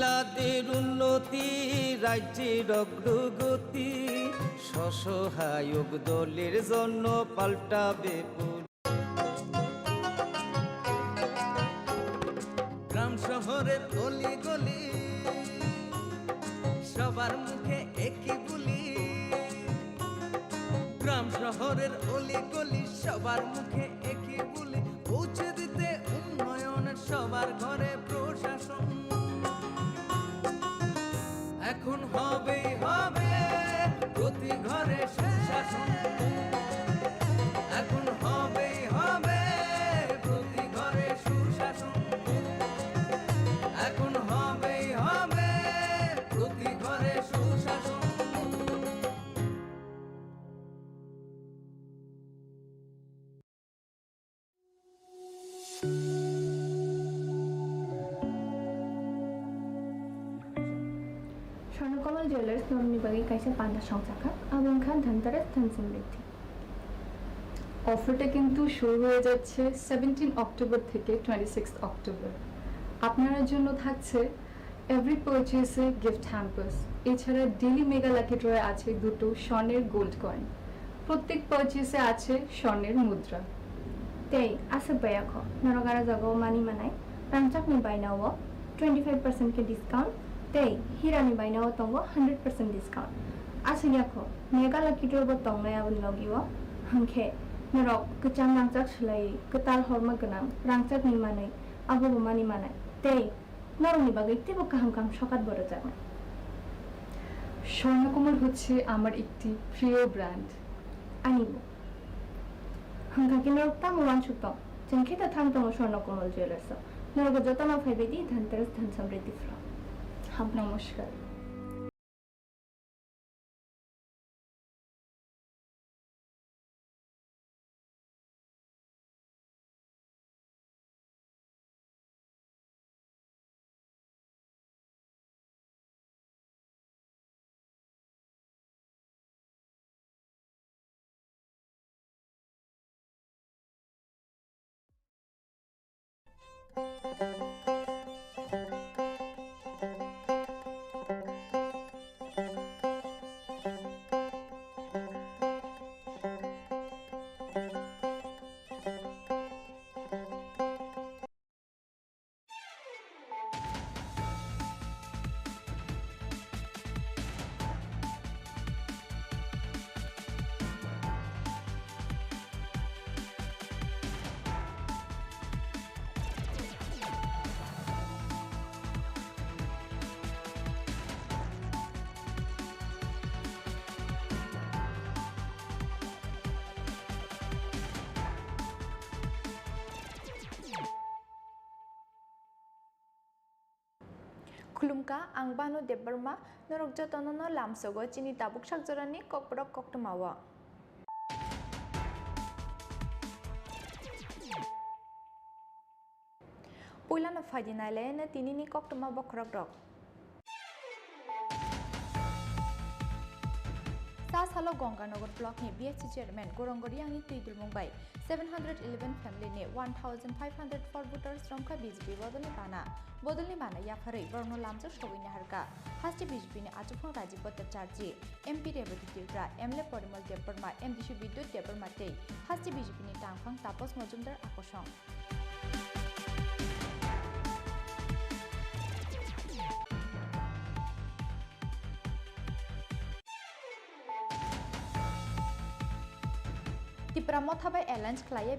মহিলাদের উন্নতি রাজ্যের অগ্রগতি স্বসহায়ক দলের জন্য পাল্টাবে গ্রাম শহরের অলি গলি সবার মুখে একই বলি গ্রাম শহরের অলি গলি সবার মুখে একই বলি পৌঁছে দিতে উন্নয়নের সবার ঘরে প্রশাসন এখন হবেই হবে প্রতি ঘরে সুশাসন এখন হবেই হবে প্রতি ঘরে সুশাসন এখন হবেই হবে প্রতি ঘরে সুশাসন স্বর্ণকমল জুয়েলার্স নবনির্বাহী কাইসা পান্ডা সংখ্যা আলম খান ধনতেরাস ধন সমৃদ্ধি অফারটা কিন্তু শুরু হয়ে যাচ্ছে 17 অক্টোবর থেকে 26 অক্টোবর আপনার জন্য থাকছে এভরি পারচেজে গিফট হ্যাম্পার্স এছাড়া ডেইলি মেগা লাকি ড্রয়ে আছে দুটো স্বর্ণের গোল্ড কয়েন প্রত্যেক পারচেজে আছে স্বর্ণের মুদ্রা তেই আছে বয়াখ নরগারা জগাও মানি মানাই রামচাকনি বাইনাও 25% के डिस्काउंट तेई हिरानी बायनाव तंगो 100% डिस्काउंट आसियाखो मेगा लाकी ड्रबो तंगनाय आबन लगियो हंखे नरक गचां रांचाक सलाई गताल हरमा गनां रांचाक निमानै आबो मानि मानाय तेई नरनि बागै तेबो काहाम काहाम सकात बড় जागोन স্বর্ণকমল হচ্ছে আমার একটি প্রিয় ব্র্যান্ড आनिबो हंखा के नरक तामो वानसुतम जंखेता थामतम स्वर्णकमल ज्वेलर्स नरक जतन फाइबेदि धनतेरस धन समृद्धि फ्लो নমস্কার खुलुमका आं बानु देबबर्मा नरक जतननो लामसोगो चिनि ताबुक साकजरानि ककबरक कक्टमावा पुइलानो फाइदिनायलायनो तिनिनि कक्टमा बखरक रक सालो गंगानगर ब्लॉक नि बीएससी चेयरमैन गोरंगरी आंनि तुइदुल मुंबाई 711 फैमिली ने 1504 वोटर्स रंका बीजेपी बदलनि बाना याफारै बर्न लामजो सगैनि हारका हास्ति बीजेपी ने आचुफां राजीव भट्टाचार्य एमपी रेवती तिरग्रा एमएलए परिमल देबबर्मा एमडीसी विद्युत देबबर्मा तै हास्ति बीजेपी नि तांफां तापस मजुमदार आकर्षण तिप्रा मथाबाय एलायन्स खालाया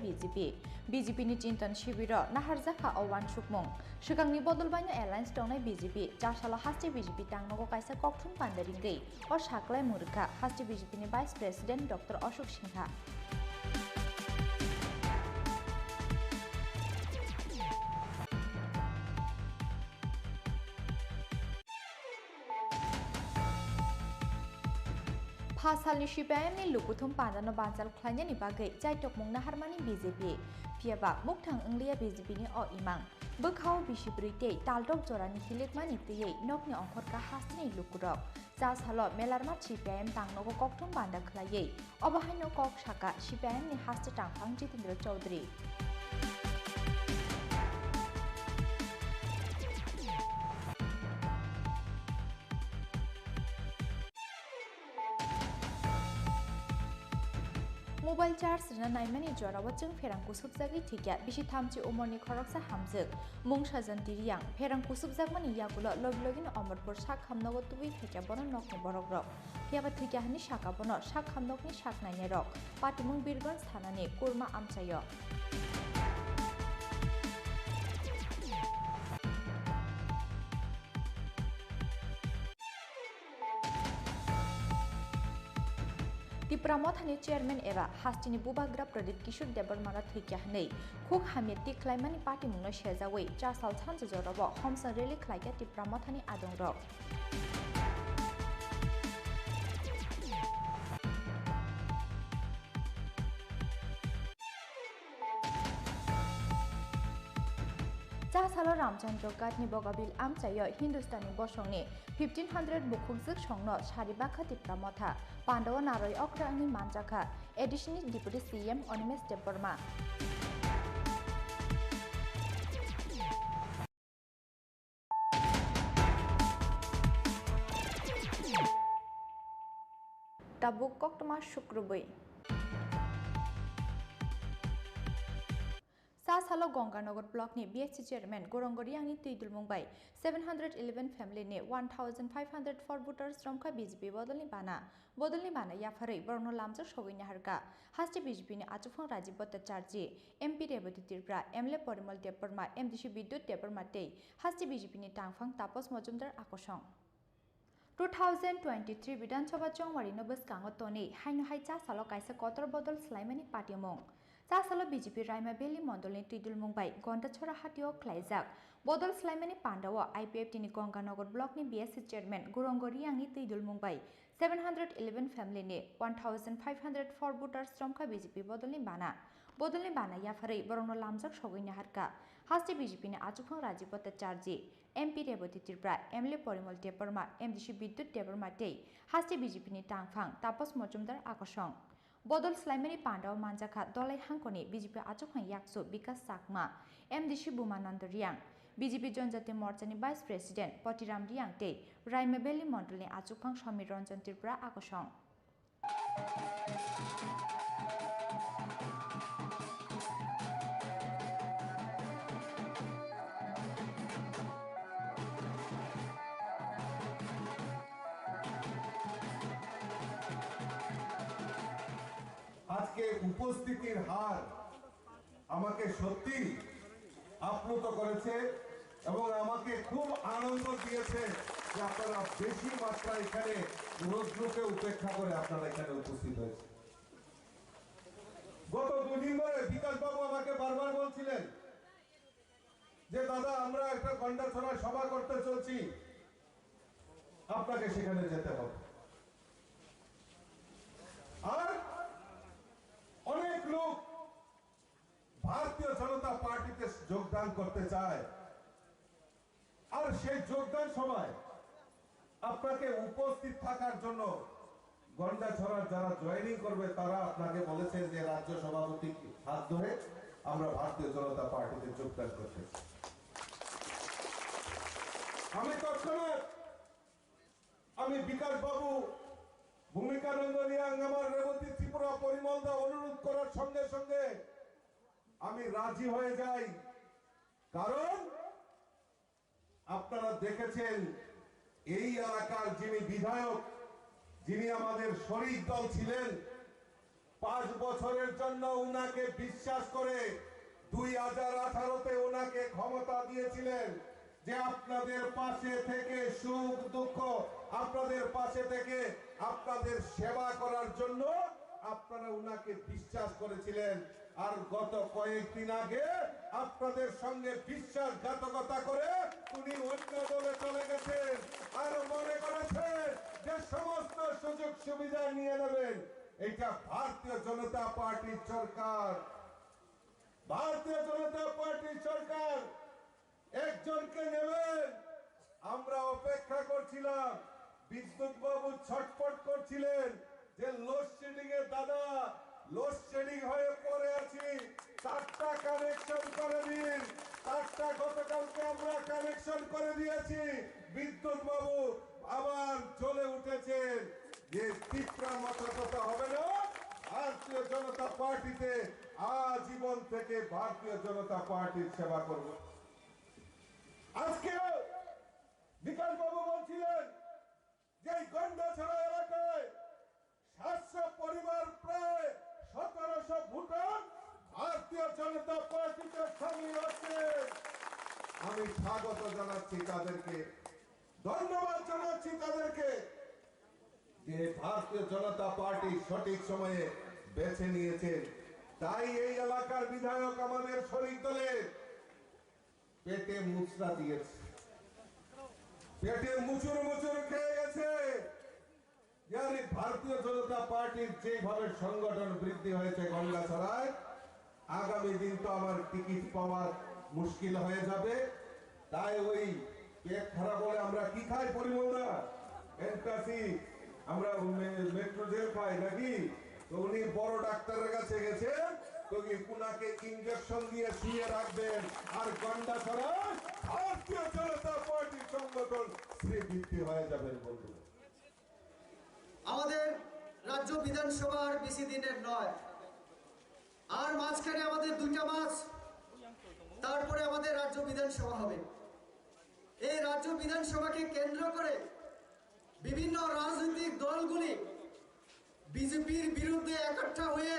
बीजेपी नि चिंतन शिबिर नाहारजाखा अवान सुकमुं सिगांनि बदलबायनो एलायन्स दंनाय बीजेपी जासाला हास्ति बीजेपी तांनगो कायसा कक्थुम पान्दारिंगै और साकलाय मुरखा हास्ति बीजेपी नि vice president doctor Ashok Sinha फासालनि सिपिआइएमनि लुकुथुम पान्दानो बानजाल ख्लायनायनि बागै जायटकमुं नाहारमानि बीजेपी पियाबा मुक्थां इंलिया बीजेपीनि अ इमां बोखाव बिसिब्रैते तालदक जरानि हिलेकमानि तैयै नकनि अंखरका हास्तिनि लुकुरक जासाल मेलारमा सिपिआइएम तांनगो कक्थुम बान्दा ख्लायै अबाहायनो कक साका सिपिआइएमनि हास्ति तांफां Jitendra Chaudhary mobile charge rina naimani jorawa jeng ferang kusubjagi thikya bisi thamchi umorni khoroksa hamjak mung sajanti riyang ferang kusubjagmani yagulo loglogin omorpur sak hamnogo tubi thikya bono nokni borok rok yaba thikya hani saka bono sak hamnokni sak naine rok patimung birgonj thanani kurma amchayo Tipramothani chairman eba hastini bubagra Pradip Kishore Debarmara thikya hanei khuk hameti klaimani party mungno shejawei chasal chanje jorabo homsa rally khlaika Tipramothani adong rok Chasalo Ramchandra Gatni Bogabil Amchayo Hindustani Bosongni 1500 Bukhukjuk Songno Sharibakha Tipramotha Pandawa Naroi Okrangni Manjaka Additional Deputy CM Onimes Deborma Tabuk Koktama Shukrubai Sasalo Gonganagar block ni BHC chairman Gorongori Angni Tuidul Mumbai 711 family ni 1504 voters romkha BJP bodolni bana yafarai borno lamjak sogini harka hasti BJP ni achufang Rajiv Bhattacharya MP Revati Tirpra MLA Porimal Deparma MDC Bidyut Deparma tei hasti BJP ni tangfang Tapos Mojumdar akosong 2023 Bidhan Sabha Chongwari no bwskango toni haino hai chasalo kaisa kotor bodol slaimani party mung Chasalo BJP Raima Beli Mondolni Tuidul Mumbai Gonda Chora Hatio Klaijak Bodol Slaimani Pandawa IPF Tini Gonganagar block ni BSC chairman Gorongori Angni Tuidul Mumbai 711 family ni 1504 voters romkha BJP bodolni bana yafarai borongno lamjak sogini harka hasti BJP ni achufang Rajiv Bhattacharya MP Revati Tirpra MLA Porimal Deparma MDC Bidyut Deparma tei hasti BJP ni tangfang Tapos Mojumdar akosong Bodol Slaimani Pandaw Manjaka Dolai Hankoni BJP Achukhan Yaksu Bikas Sakma MDC Bumanand Riang BJP Jonjati Morchani Vice President Potiram Riang tei Raimabeli Mondolni Achukhan Samir Ranjan Tripura akosong আজকে উপস্থিতির হার আমাকে সত্যি আপ্লুত করেছে এবং আমাকে খুব আনন্দ দিয়েছে যে আপনারা বেশি মাত্রায় এখানে রোজকে উপেক্ষা করে আপনারা এখানে উপস্থিত হয়েছে গত দুদিন ধরে বিকাশ বাবু আমাকে বারবার বলছিলেন যে দাদা আমরা একটা গন্ডাছড়া সভা করতে চলছি আপনাকে সেখানে যেতে হবে আর অনেক লোক ভারতীয় জনতা পার্টিতে যোগদান করতে চায় আর সেই যোগদান সময় আপনাকে উপস্থিত থাকার জন্য গন্ডাছড়ার যারা জয়েনিং করবে তারা আপনাকে বলেছেন যে রাজ্য সভাপতি হাত ধরে আমরা ভারতীয় জনতা পার্টিতে যোগদান করতে আমি তৎক্ষণাৎ আমি বিকাশ বাবু ভূমিকানন্দ রিয়াং আমার রেবতী ত্রিপুরা পরিমলদা অনুরোধ করার সঙ্গে সঙ্গে আমি রাজি হয়ে যাই কারণ আপনারা দেখেছেন এই এলাকার যিনি বিধায়ক যিনি আমাদের শরিক দল ছিলেন 5 বছরের জন্য উনাকে বিশ্বাস করে 2018-তে উনাকে ক্ষমতা দিয়েছিলেন যে আপনাদের পাশে থেকে সুখ দুঃখ আপনাদের পাশে থেকে আপনাদের সেবা করার জন্য আপনারা উনাকে বিশ্বাস করেছিলেন আর গত কয়েকদিন আগে আপনাদের সঙ্গে বিশ্বাসঘাতকতা করে উনি অন্য দলে চলে গেছেন আর মনে করেছেন যে সমস্ত সুযোগ সুবিধা নিয়ে নেবেন এটা ভারতীয় জনতা পার্টির সরকার একজনকে নেবেন আমরা অপেক্ষা করছিলাম বিদ্যুৎ বাবু ছটফট করছিলেন যে লোডশেডিং এর দাদা লোডশেডিং হয়ে পড়ে আছি 4টা কানেকশন করে দিন 4টা গতকালকে আমরা কানেকশন করে দিয়েছি বিদ্যুৎ বাবু আবার চলে উঠেছেন যে তীব্র মতো কথা হবে না আর ভারতীয় জনতা পার্টিতে আজীবন থেকে ভারতীয় জনতা পার্টির সেবা করব। আজকে বিকাশ বাবু বলছিলেন যে গন্ডাছড়া এলাকায় 700 পরিবার প্রায় 1700 ভোটার ভারতীয় জনতা পার্টিতে সামিল হচ্ছে। আমি স্বাগত জানাচ্ছি তাদেরকে, ধন্যবাদ জানাচ্ছি তাদেরকে যে ভারতীয় জনতা পার্টি সঠিক সময়ে বেছে নিয়েছেন। তাই এই এলাকার বিধায়ক আমাদের শরিক দলের পেটে মুচড়া দিয়েছে, পেটে মুচুর মুচুর খেয়ে গেছে। ভারতীয় জনতা পার্টির যেভাবে সংগঠন বৃদ্ধি হয়েছে গঙ্গাছড়ায়, আগামী দিন তো আমার টিকিট পাওয়া মুশকিল হয়ে যাবে। তাই ওই পেট খারাপ হলে আমরা কি খাই পরিমলদা? অ্যান্টাসিড, আমরা মেট্রো জেল খাই নাকি? তো উনি বড় ডাক্তারের কাছে গেছে, তো উনাকে ইনজেকশন দিয়ে শুয়ে রাখবেন। আর গন্ডাছড়ায় ভারতীয় জনতা পার্টির সংগঠন শ্রীবৃদ্ধি হয়ে যাবেন বন্ধু। আমাদের রাজ্য বিধানসভার বেশি দিনের নয়, আর মাঝখানে আমাদের 2টা মাস, তারপরে আমাদের রাজ্য বিধানসভা হবে। এই রাজ্য বিধানসভাকে কেন্দ্র করে বিভিন্ন রাজনৈতিক দলগুলি বিজেপির বিরুদ্ধে একঠা হয়ে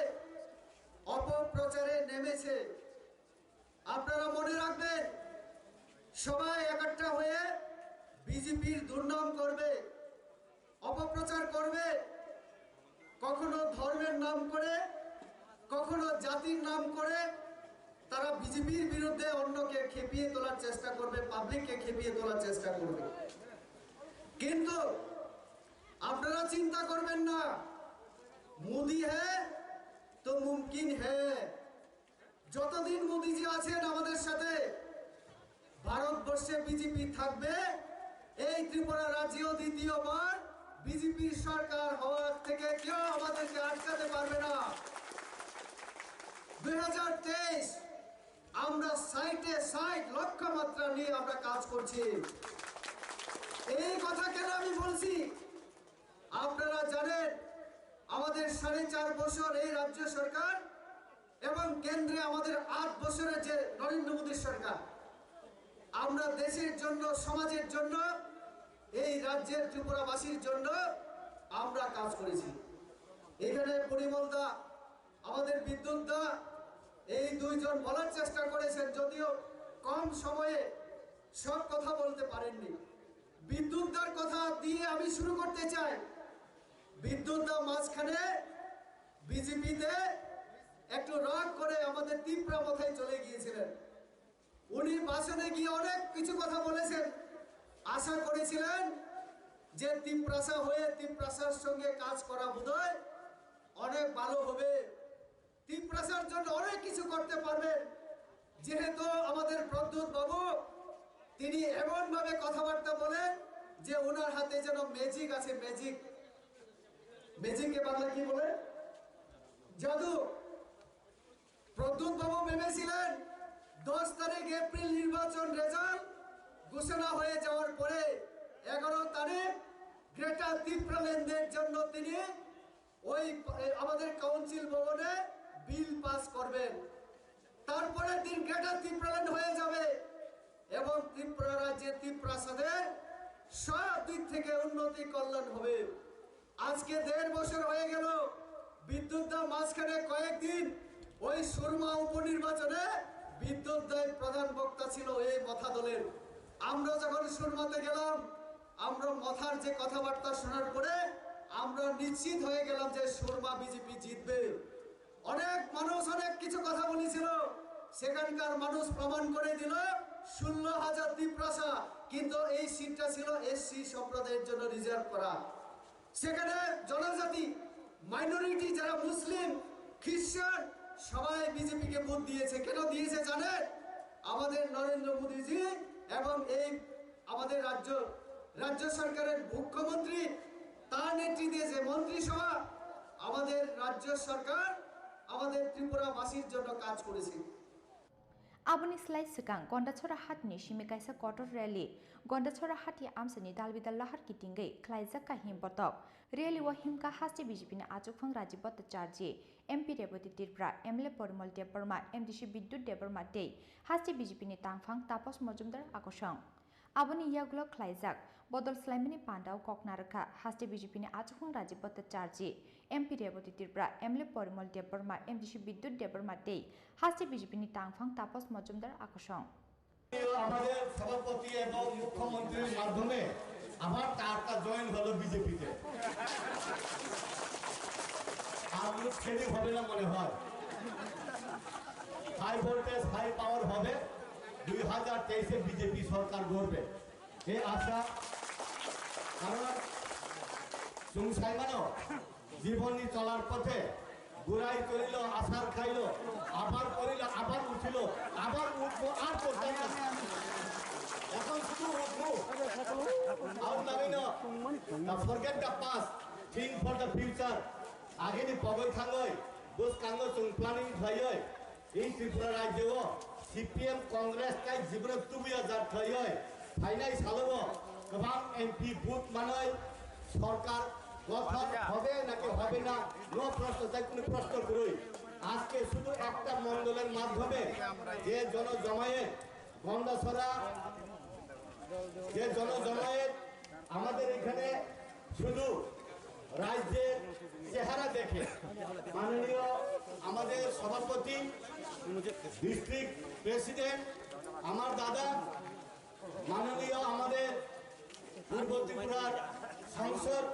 অপপ্রচারে নেমেছে। আপনারা মনে রাখবেন, সবাই একঠা হয়ে বিজেপির দুর্নাম করবে, অপপ্রচার করবে, কখনো ধর্মের নাম করে, কখনো জাতির নাম করে তারা বিজেপির বিরুদ্ধে অন্যকে খেপিয়ে তোলার চেষ্টা করবে, পাবলিককে খেপিয়ে তোলার চেষ্টা করবে। কিন্তু আপনারা চিন্তা করবেন না, মোদি হ্যাঁ তো মুমকিন হ্যাঁ। যতদিন মোদিজি আছেন আমাদের সাথে, ভারতবর্ষে বিজেপি থাকবে। এই ত্রিপুরা রাজ্যেও দ্বিতীয়বার বিজেপির সরকার হওয়ার থেকে কেউ আমাদেরকে আটকাতে পারবে না। 2023 আমরা 60 লক্ষ্যমাত্রা নিয়ে আমরা কাজ করছি। এই কথা কেন আমি বলছি? আপনারা জানেন, আমাদের 4.5 বছর এই রাজ্য সরকার এবং কেন্দ্রে আমাদের 8 বছরের যে নরেন্দ্র মোদীর সরকার, আমরা দেশের জন্য, সমাজের জন্য, এই রাজ্যের ত্রিপুরাবাসীর জন্য আমরা কাজ করেছি। এখানে পরিমলদা, আমাদের বিদ্যুৎদা, এই 2 জন বলার চেষ্টা করেছেন, যদিও কম সময়ে সব কথা বলতে পারেননি। বিদ্যুৎদার কথা দিয়ে আমি শুরু করতে চাই। বিদ্যুৎদা মাঝখানে বিজেপিতে একটু রাগ করে আমাদের তীব্র মাথায় চলে গিয়েছিলেন। উনি ভাষণে গিয়ে অনেক কিছু কথা বলেছেন। আশা করেছিলেন যে তিপ্রাসা হয়ে তিপ্রাসার সঙ্গে কাজ করা বোধহয় অনেক ভালো হবে, তিপ্রাসার জন্য অনেক কিছু করতে পারবেন। যেহেতু আমাদের প্রদ্যুৎ বাবু, তিনি এমন ভাবে কথাবার্তা বলেন যে ওনার হাতে যেন ম্যাজিক আছে। ম্যাজিককে বাংলা কি বলে? জাদু। প্রদ্যুৎ বাবু ভেবেছিলেন 10 তারিখ এপ্রিল নির্বাচন রেজাল্ট ঘোষণা হয়ে যাওয়ার পরে 11 তারিখ গ্রেটার ত্রিপুরাল্যান্ডের জন্য তিনি ওই আমাদের কাউন্সিল ভবনে বিল পাস করবেন। তারপরে দিন গ্রেটার ত্রিপুরাল্যান্ড হয়ে যাবে এবং ত্রিপুরা রাজ্যের ত্রিপ্রাসাদের সব দিক থেকে উন্নতি কল্যাণ হবে। আজকে 1.5 বছর হয়ে গেল। বিদ্যুৎদা মাঝখানে কয়েকদিন ওই সুরমা উপনির্বাচনে বিদ্যুৎদায় প্রধান বক্তা ছিল এই মথা দলের। আমরা যখন সুরমাতে গেলাম, আমরা মথার যে কথাবার্তা শোনার পরে আমরা নিশ্চিত হয়ে গেলাম যে সুরমা বিজেপি জিতবে। অনেক মানুষ অনেক কিছু কথা বলেছিল, সেখানকার মানুষ প্রমাণ করে দিল 16,000 ত্রিপ্রাসা, কিন্তু এই সিটটা ছিল এসসি সম্প্রদায়ের জন্য রিজার্ভ করা। সেখানে জনজাতি, মাইনরিটি, যারা মুসলিম, খ্রিস্টান, সবাই বিজেপিকে ভোট দিয়েছে। কেন দিয়েছে জানেন? আমাদের নরেন্দ্র মোদীজি এবং এই আমাদের রাজ্য সরকারের মুখ্যমন্ত্রী, তার নেতৃত্বে যে মন্ত্রিসভা, আমাদের রাজ্য সরকার আমাদের ত্রিপুরাবাসীর জন্য কাজ করেছে। Aboni slide sekang Gondachora hatni shimikaisa kotor rally Gondachora hati amsani dalbidal lahar kitingai klaijak ka himpotok rally wa himka hasti BJP ni achukphang rajibot charji MP Reboti Tirpra MLA Porimol Deborma MDC Biddut Deborma Day Hasti BJP ni Tangfang Tapos Mojumdar Akosang Aboni Yagulo Klaizak Bodol Slimini Pandau Koknaraka Hasti BJP ni Achung Rajiv Bhattacharjee MP Reboti Tirpra MLA Porimol Deborma MDC Biddut Deborma Day Hasti BJP ni Tangfang Tapos Mojumdar Akosang আমাদের সভাপতি এবং মুখ্যমন্ত্রীর মাধ্যমে আমার তারটা join হলো বিজেপিতে আর ছেড়ে হবে না মনে হয় হাই ভোল্টেজ হাই পাওয়ার হবে 2023-এ বিজেপি সরকার গড়বে এই আশা কারণ সংসাইমানো জীবনী চলার পথে গুড়াই চলিল আশার খাইল আবার করিল আবার উঠিল আবার উঠবো আর করতে না এখন শুধু উঠবো আর নামিন forget the past think for the future আগে নি পগই থাঙ্গই বস কাঙ্গো চুং প্ল্যানিং থাইয় এই ত্রিপুরা রাজ্য সিপিএম কংগ্রেস কাই জীবন তুবিয়া জাত থাইয় ফাইনাই সালব গোबां এমপি বুথ মানয় সরকার গঠন হবে নাকি হবে না নো প্রশ্ন তাই কোনো প্রশ্ন করুই আজকে শুধু একটা মণ্ডলের মাধ্যমে যে জনজমায়েত গন্ডাছড়া যে জনজমায়েত আমাদের এখানে শুধু রাজ্যের চেহারা দেখে মাননীয় আমাদের সভাপতি ডিস্ট্রিক্ট প্রেসিডেন্ট আমার দাদা মাননীয় আমাদের পূর্ব ত্রিপুরার সংসদ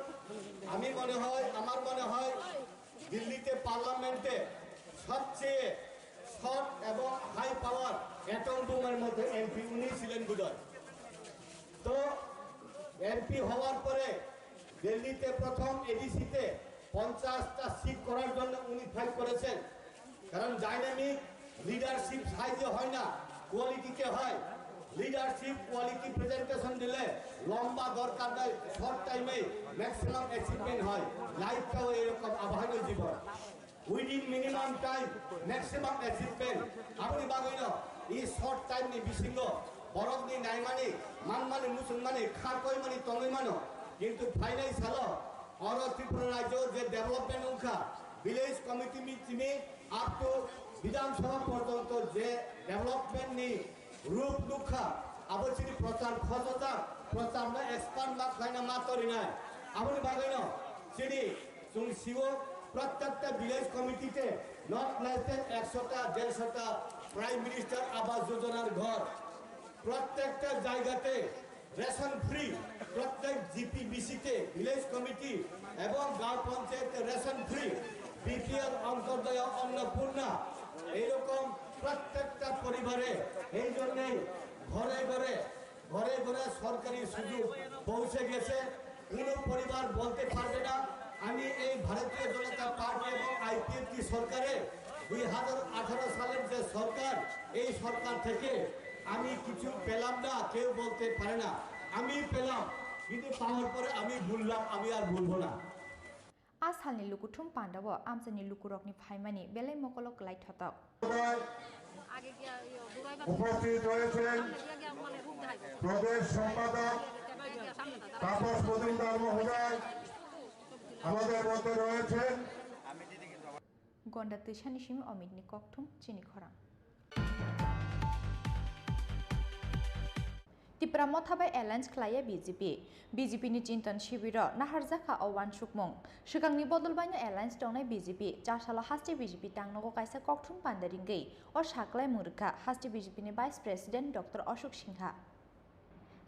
আমি মনে হয় আমার মনে হয় দিল্লিতে পার্লামেন্টে সবচেয়ে শর্ট এবং হাই পাওয়ার অ্যাটম বোমের মধ্যে এমপি উনি ছিলেন বুঝয় তো এমপি হওয়ার পরে দিল্লিতে প্রথম এডিসিতে 50টা সিট করার জন্য উনি ফাইট করেছেন কারণ ডাইনামিক লিডারশিপ সাইজে হয় না কোয়ালিটিতে হয় লিডারশিপ কোয়ালিটি প্রেজেন্টেশন দিলে লম্বা দরকার নাই শর্ট টাইমে ম্যাক্সিমাম অ্যাচিভমেন্ট হয় লাইফটাও এরকম আভারীয় জীবন within minimum time maximum achievement আপনি বাগৈন এই শর্ট টাইম নি বিসিঙ্গ বরফ নি নাই মানে মান মানে মুসলমানে খা কই মানে তঙ্গই মানো কিন্তু ফাইনাই সালো অর ত্রিপুরা রাজ্য যে ডেভেলপমেন্ট উনখা ভিলেজ কমিটি মিটিমে আপ টু বিধানসভা পর্যন্ত যে ডেভেলপমেন্ট নি রূপ দুঃখা আবশ্যক প্রচার খোঁজতা প্রচার না এক্সপান্ড না খাইনা মাতরি নাই আপনি বাগাইন সিনি সুং শিও প্রত্যেকটা ভিলেজ কমিটিতে নট লেস দেন 100টা 150টা প্রাইম মিনিস্টার আবাস যোজনার ঘর প্রত্যেকটা জায়গাতে রেশন ফ্রি প্রত্যেক জিপিবিসিতে ভিলেজ কমিটি এবং গাঁও পঞ্চায়েতে রেশন ফ্রি বিপিএল অন্তর্দয় অন্নপূর্ণা এইরকম প্রত্যেকটা পরিবারে এই জন্যই ঘরে ঘরে ঘরে ঘরে সরকারি সুযোগ পৌঁছে গেছে কোনো পরিবার বলতে পারবে না আমি এই ভারতীয় জনতা পার্টি এবং আইপিএফটি সরকারে 2018 সালের যে সরকার এই সরকার থেকে আমি কিছু পেলাম না কেউ বলতে পারে না আমি পেলাম কিন্তু পাওয়ার পরে আমি ভুললাম আমি আর ভুলবো না আসালনি লুকুথুম পান্ডাবো আমসানি লুকুরকনি ফাইমানি বেলাই মকলক লাইট হতক উপস্থিত রয়েছেন প্রদেশ সম্পাদক তাপস মজুমদার মহোদয় আমাদের মধ্যে রয়েছেন গন্ডা তৈশানি সিম অমিতনি ককথুম চিনি খরা ত্রিপুরা মথাবাই এলায়েন্স খ্লাইয়া বিজেপি नि चिंतन शिबिर नाहारजाखा अवान सुकमं सिगांनि बदलबायनो एलायन्स दंनाय बिजेपि चासाला हास्ति बिजेपि तांनगो कायसा ककथुम पान्दारिंगै और साकलाय मुरखा हास्ति बिजेपि नि vice president doctor Ashok Sinha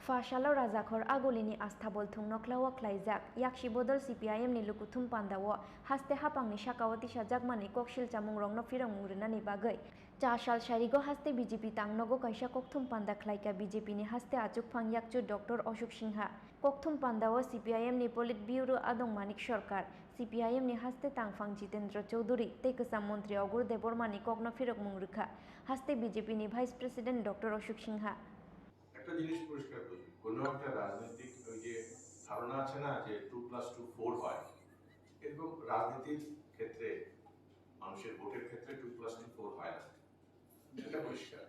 फाशालाव राजाखर आगलिनि आस्थाबल थुंनख्लाव ख्लाइजाक याक्षि बदल सीपीआईएम नि लुकुथुम पान्दाव हास्ते हापांनि शाकावती साजाकमानि ककशिल चामुं रंनो फिरं मुरनानि बागै चाशाल शारिगो हास्ते बीजेपी तांनगो कायसा ककथुम पान्दा ख्लाइका बीजेपी नि हास्ते आचुकफां याकचु डॉक्टर अशोक सिंहा ककथुम पान्दाव सीपीआईएम नि पोलिट ब्यूरो आदं मानिक सरकार सीपीआईएम नि हास्ते तांफां जितेंद्र चौधुरी तेकसा मंत्री अगुर देबरमानि ककनो फिरक मुंरुखा हास्ते बीजेपी नि vice president doctor Ashok Sinha একটা জিনিস পরিষ্কার করি কোনো একটা রাজনৈতিক ওই যে ধারণা আছে না যে 2+2 4 হয় এরকম রাজনীতির ক্ষেত্রে মানুষের ভোটের ক্ষেত্রে 2+2 4 হয় না এটা পরিষ্কার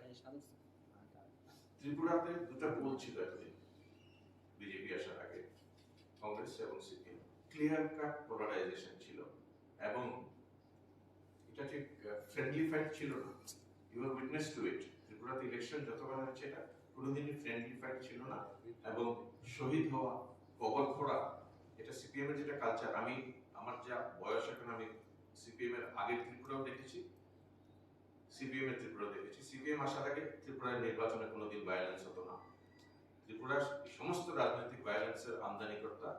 ত্রিপুরাতে দুটো পোল ছিল এতদিন বিজেপি আসার আগে কংগ্রেস এবং সিপিএম ক্লিয়ার কাট পোলারাইজেশন ছিল এবং এটা ঠিক ফ্রেন্ডলি ফাইট ছিল না। ইউ আর উইটনেস টু ইট। ত্রিপুরাতে ইলেকশন যতবার হচ্ছে এটা কোনোদিনই ফ্রেন্ডলি ফাইট ছিল না, এবং শহীদ হওয়া, কবর খোঁড়া, এটা সিপিএম এর যেটা কালচার। আমি আমার যা বয়স এখন, আমি সিপিএম এর আগের ত্রিপুরাও দেখেছি, সিপিএম এর ত্রিপুরা দেখেছি। সিপিএম আসার আগে ত্রিপুরার নির্বাচনে কোনোদিন ভায়োলেন্স হতো না। ত্রিপুরার সমস্ত রাজনৈতিক ভায়োলেন্সের আমদানিকর্তা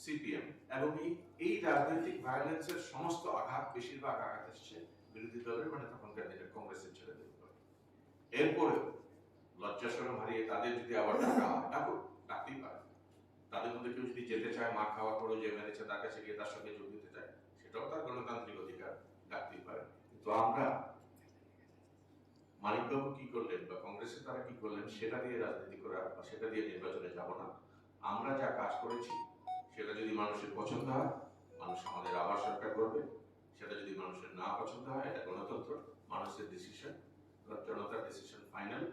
সিপিএম, এবং এই রাজনৈতিক ভায়োলেন্সের সমস্ত আঘাত, বেশিরভাগ আঘাত এসছে বিরোধী দলের, মানে তখনকার দিনের কংগ্রেসের ছেলেদের উপর। এরপরে লজ্জা শরম হারিয়ে তাদের যদি আবার ডাকতেই পারে। তাদের মধ্যে কেউ যদি যেতে চায়, মার খাওয়ার পরেও যে মেরেছে তার কাছে গিয়ে তার সঙ্গে যোগ দিতে চায়, সেটাও তার গণতান্ত্রিক অধিকার, ডাকতেই পারে। কিন্তু আমরা মানিকবাবু কি করলেন বা কংগ্রেসের তারা কি করলেন সেটা দিয়ে রাজনীতি করা বা সেটা দিয়ে নির্বাচনে যাব না। আমরা যা কাজ করেছি সেটা যদি মানুষের পছন্দ হয়, মানুষ আমাদের আবার সরকার করবে। সেটা যদি মানুষের না পছন্দ হয়, এটা গণতন্ত্র, মানুষের ডিসিশন, জনতার ডিসিশন ফাইনাল।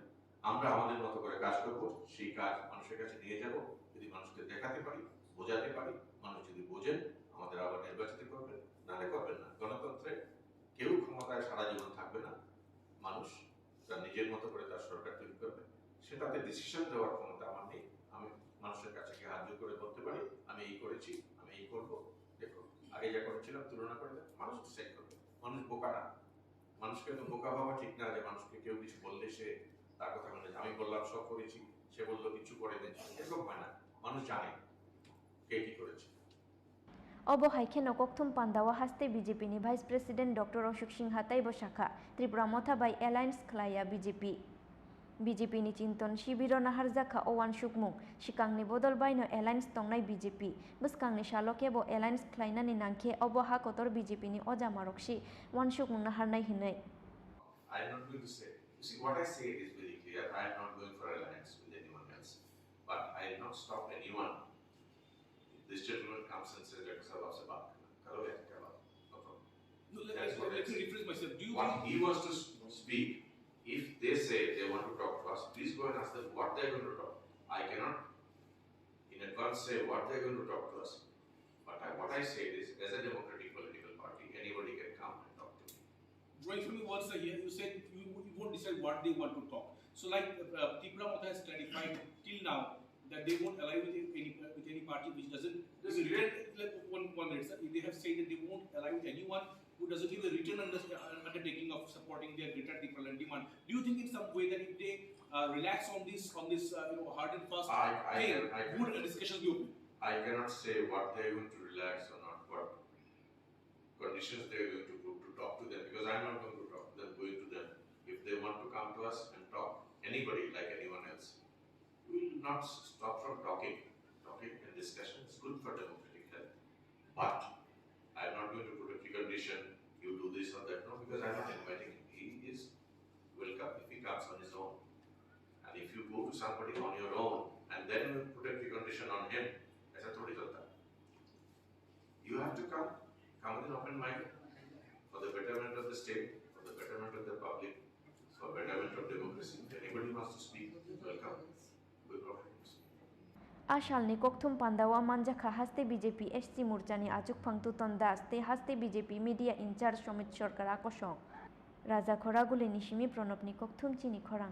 আমরা আমাদের মতো করে কাজ করব, সেই কাজ মানুষের কাছে নিয়ে যাব। যদি মানুষকে দেখাতে পারি, বোঝাতে পারি, মানুষ যদি বোঝেন, আমাদের আবার নির্বাচিত করবেন, নাহলে করবেন না। গণতন্ত্রে কেউ ক্ষমতায় সারা জীবন থাকবে না। মানুষ তার নিজের মতো করে তার সরকার তৈরি করবে, সেটাতে ডিসিশন দেওয়ার ক্ষমতা আমার নেই। আমি মানুষের কাছে গিয়ে হাত জোর করে বলতে পারি আমি এই করেছি, আমি এই করবো, দেখো আগে যা করেছিলাম তুলনা করে মানুষ ডিসাইড করবে। মানুষ বোকা না, মানুষকে তো বোকা ভাবা ঠিক না যে মানুষকে কেউ কিছু বললে সে তার কথা মানে আমি বললাম সব করেছি, সে বললো কিছু করে দেন, এরকম হয় না। মানুষ জানে কে কি করেছে। অবহাইকে নকথুম পান্দাওয়া হাস্তে বিজেপিনি vice president doctor Ashok Sinha তাইব শাখা ত্রিপুরা মথাবাই এলায়েন্স খ্লাইয়া বিজেপিনি চিন্তন শিবির নাহার জাখা ওয়ান সুকমুং সিকাংনি বদল বাইনো এলায়েন্স তংনাই বিজেপি বসকাংনি শালকেব এলায়েন্স খ্লাইনানি নাংखे অবহা কতর বিজেপিনি অজামারকসি ওয়ান সুকমুং নাহারনাই হিनै। I am not going to say. You see, what I say is very clear. I am not going for alliance with anyone else. But I will not stop anyone. If this gentleman comes and says, let us have a back. No problem. No, let me rephrase myself. Do you what he wants to speak, if they say they want to talk to us, please go and ask them what they are going to talk. I cannot in advance say what they are going to talk to us. But what I say is, as a democratic political party, anybody can come and talk to me. drawing from your words here, you said you won't decide what they want to talk. So like Tripura Motha has clarified till now that they won't ally with any party which doesn't one minute, sir. They have said that they won't ally with anyone who doesn't give a written undertaking of supporting their greater Tripuran demand. Do you think in some way that if they relax on this hard and fast would discussions be open? I cannot say what they are going to relax or not, what conditions they are going to put to talk to them, because I am not going to talk to them, going to them. If they want to come to us and talk, anybody like anyone else, we will not stop from talking. Talking and discussion is good for democratic health. But I am not going to put a precondition, you do this or that, no, because I am not inviting him. He is welcome if he comes on his own. And if you go to somebody on your own and then you put a precondition on him, aisa thodi chalta. You have to come with an open mind for the betterment of the state, for the betterment of the public, for betterment of democracy. If anybody wants to speak, welcome. We provide him to speak. आशालनि कोकथुम पांदावा मानजाखा हास्ते BJP SC मोर्चानि आजुक फांतुतन दास ते हास्ते BJP media incharge Samit Sarkar आकर्षण राजा खरागुली निशिमी प्रणबनि कोकथुम चिनी खरां।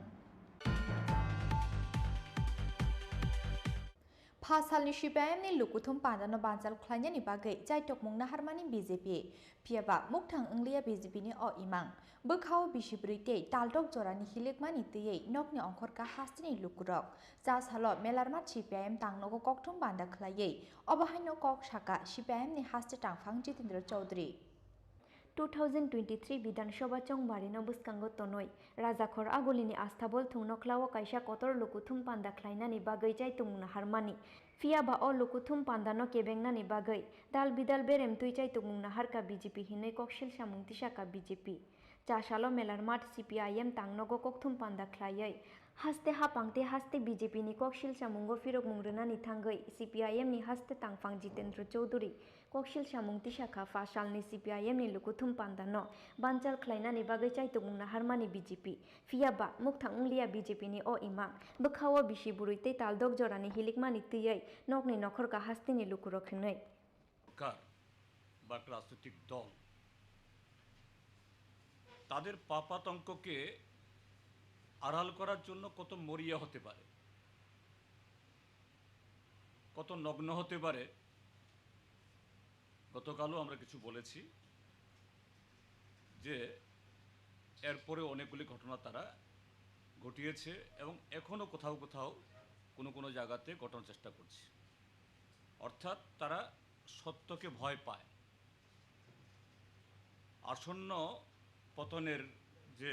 Pasalni CPIM ni lukuthum pandano bansal khlanya ni bagai jaitok mungna harmani BJP phiaba muktang anglia BJP ni o imang bkhao bisibrite taldok jorani hilikmani tei nokni ongkhorka hastini lukurok ja salo melarmat CPIM tangnogo kokthum banda khlaiei obahaino kok saka CPIM ni haste tangphang Jitendra Chaudhary 2023 বিধানসভা চংবারিনো বুসকাঙ্গ তনই রাজাখর আগলিনি আস্থাবল থুংনক্লাও কাইসা কতর লুকুথুম পান্দা খ্লাইনানি বাগৈ চাইতুমুনা harmony ফিয়াবা অ লুকুথুম পান্দানো কেবেংনানি বাগৈ দাল বিদাল বেরেম তুই চাইতুমুনা হারকা BJP হিनै ককশিল সামুংতি Shaka BJP চাশালো মেলার মাঠ CPIM তাংনগো kokthum পান্দা খ্লাইयै হাস্তে হাপাংতে হাস্তে BJP নি ককশিল সামুঙ্গো ফিরক মুংরনানি থাঙ্গৈ CPIM নি হাস্তে তাংফাং জিতেন্দ্র চৌধুরী ককশিল সামুংতি শাখা ফাশালনি CPIM ni lukuthum pandano banchal khlainani bagai chaitungna harmani BJP fiaba mukthang unglia BJP ni o imang bkhawo bisi buruitei taldok jorani hilikmani tiyei nokni nokhorka hastini lukurokhnei কার বা রাজনৈতিক দল তাদের পাপাতঙ্ককে আড়াল করার জন্য কত মরিয়া হতে পারে, কত নগ্ন হতে পারে। গতকালও আমরা কিছু বলেছি যে এরপরে অনেকগুলি ঘটনা তারা ঘটিয়েছে এবং এখনও কোথাও কোথাও কোনো কোনো জায়গাতে ঘটানোর চেষ্টা করছে। অর্থাৎ তারা সত্যকে ভয় পায়। আসন্ন পতনের যে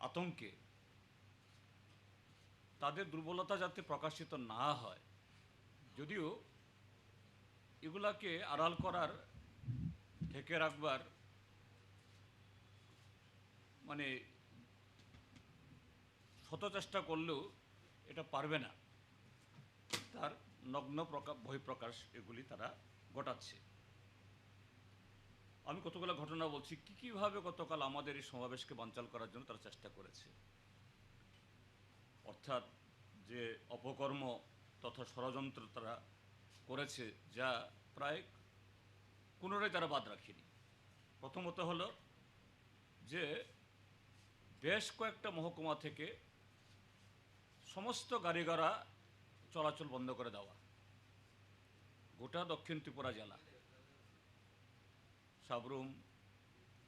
আতঙ্কে তাদের দুর্বলতা যাতে প্রকাশিত না হয়, যদিও এগুলাকে আড়াল করার, ঢেকে রাখবার মানে শত চেষ্টা করলেও এটা পারবে না। তার নগ্ন বহিঃপ্রকাশ এগুলি তারা ঘটাচ্ছে। আমি কতগুলো ঘটনা বলছি কীভাবে গতকাল আমাদের এই সমাবেশকে বানচাল করার জন্য তারা চেষ্টা করেছে। অর্থাৎ যে অপকর্ম তথা ষড়যন্ত্র তারা করেছে, যা প্রায় কোনোটাই তারা বাদ রাখেনি। প্রথমত হলো যে বেশ কয়েকটা মহকুমা থেকে সমস্ত গাড়ি ঘোড়া চলাচল বন্ধ করে দেওয়া। গোটা দক্ষিণ ত্রিপুরা জেলা, সাবরুম,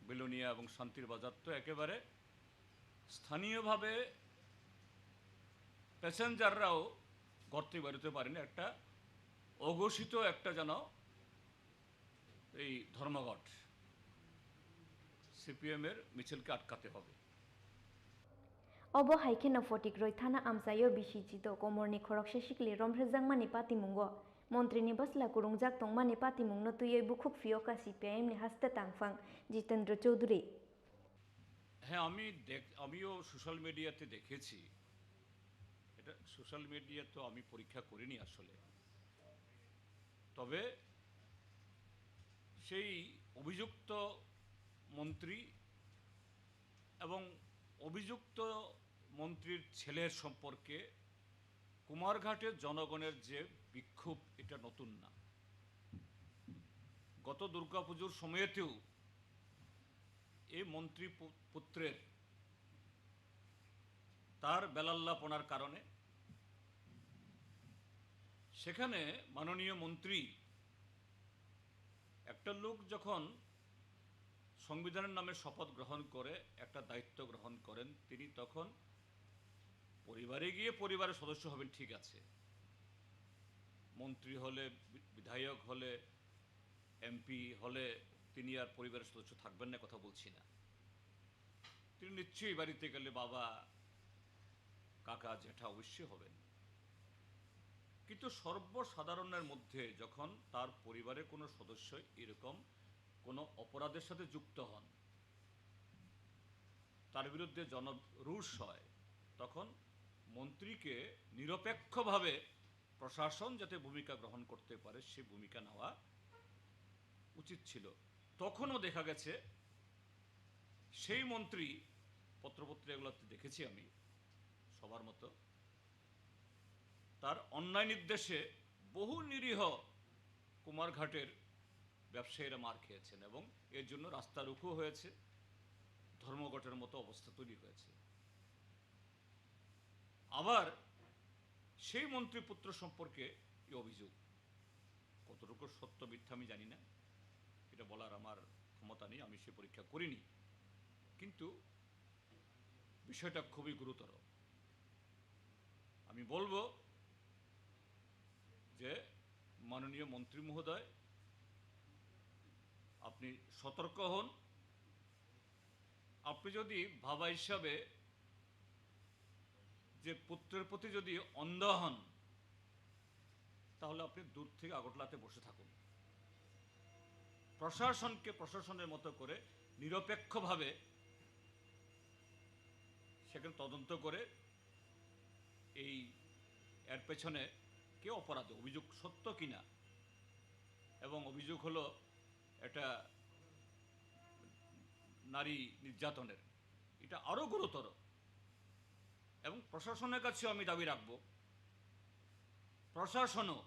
বিলোনিয়া এবং শান্তির বাজার তো একেবারে স্থানীয়ভাবে প্যাসেঞ্জাররাও ঘর থেকে বেরোতে পারেনি। একটা অঘোষিত একটা যেন এই ধর্মঘট, সিপিএমের মিছিলকে আটকাতে হবে। Obo haikena fotik roi thana amsayo bisijito komorni khorokse sikli romhrejangmani patimungo মন্ত্রীনি বসলা কুরুংজাক তংমানি পাতিমুংনো তুই বুখুক ফিওকা সিপিএম নি হাসতে তাংফাং জিতেন্দ্র চৌধুরী। হ্যাঁ, আমিও সোশ্যাল মিডিয়াতে দেখেছি। এটা সোশ্যাল মিডিয়া তো আমি পরীক্ষা করিনি আসলে। তবে সেই অভিযুক্ত মন্ত্রী এবং অভিযুক্ত মন্ত্রীর ছেলের সম্পর্কে কুমারঘাটের জনগণের যে বিক্ষোভ, এটা নতুন না। গত দুর্গাপুজোর সময়তেও এই মন্ত্রী পুত্রের তার বেলাল্লাপনার কারণে সেখানে মাননীয় মন্ত্রী, একটা লোক যখন সংবিধানের নামে শপথ গ্রহণ করে একটা দায়িত্ব গ্রহণ করেন, তিনি তখন পরিবারে গিয়ে পরিবারের সদস্য হবেন, ঠিক আছে। মন্ত্রী হলে, বিধায়ক হলে, এমপি হলে তিনি আর পরিবারের সদস্য থাকবেন না, কথা বলছি না। তিনি নিশ্চয়ই বাড়িতে গেলে বাবা, কাকা, জেঠা অবশ্যই হবেন। কিন্তু সর্বসাধারণের মধ্যে যখন তার পরিবারের কোনো সদস্য এরকম কোনো অপরাধের সাথে যুক্ত হন, তার বিরুদ্ধে জনরোষ হয়, তখন মন্ত্রীকে নিরপেক্ষভাবে প্রশাসন যাতে ভূমিকা গ্রহণ করতে পারে সে ভূমিকা নেওয়া উচিত ছিল। তখনও দেখা গেছে সেই মন্ত্রী, পত্রপত্রিকাগুলোতে দেখেছি আমি সবার মতো, তার অন্যায় নির্দেশে বহু নিরীহ কুমারঘাটের ব্যবসায়ীরা মার খেয়েছেন এবং এর জন্য রাস্তা রুখো হয়েছে, ধর্মঘটের মতো অবস্থা তৈরি হয়েছে। আবার সেই মন্ত্রীপুত্র সম্পর্কে এই অভিযোগ কতটুকু সত্য মিথ্যা আমি জানি না, এটা বলার আমার ক্ষমতা নেই, আমি সে পরীক্ষা করিনি। কিন্তু বিষয়টা খুবই গুরুতর। আমি বলবো যে মাননীয় মন্ত্রী মহোদয়, আপনি সতর্ক হন। আপনি যদি বাবা হিসাবে যে পুত্রের প্রতি যদি অন্ধ হন, তাহলে আপনি দূর থেকে আগরতলাতে বসে থাকুন। প্রশাসনকে প্রশাসনের মতো করে নিরপেক্ষভাবে সেখানে তদন্ত করে এই এর পেছনে কে অপরাধী, অভিযোগ সত্য কিনা, এবং অভিযোগ হলো এটা নারী নির্যাতনের, এটা আরও গুরুতর। এবং প্রশাসনের কাছে আমি দাবি রাখব, প্রশাসনও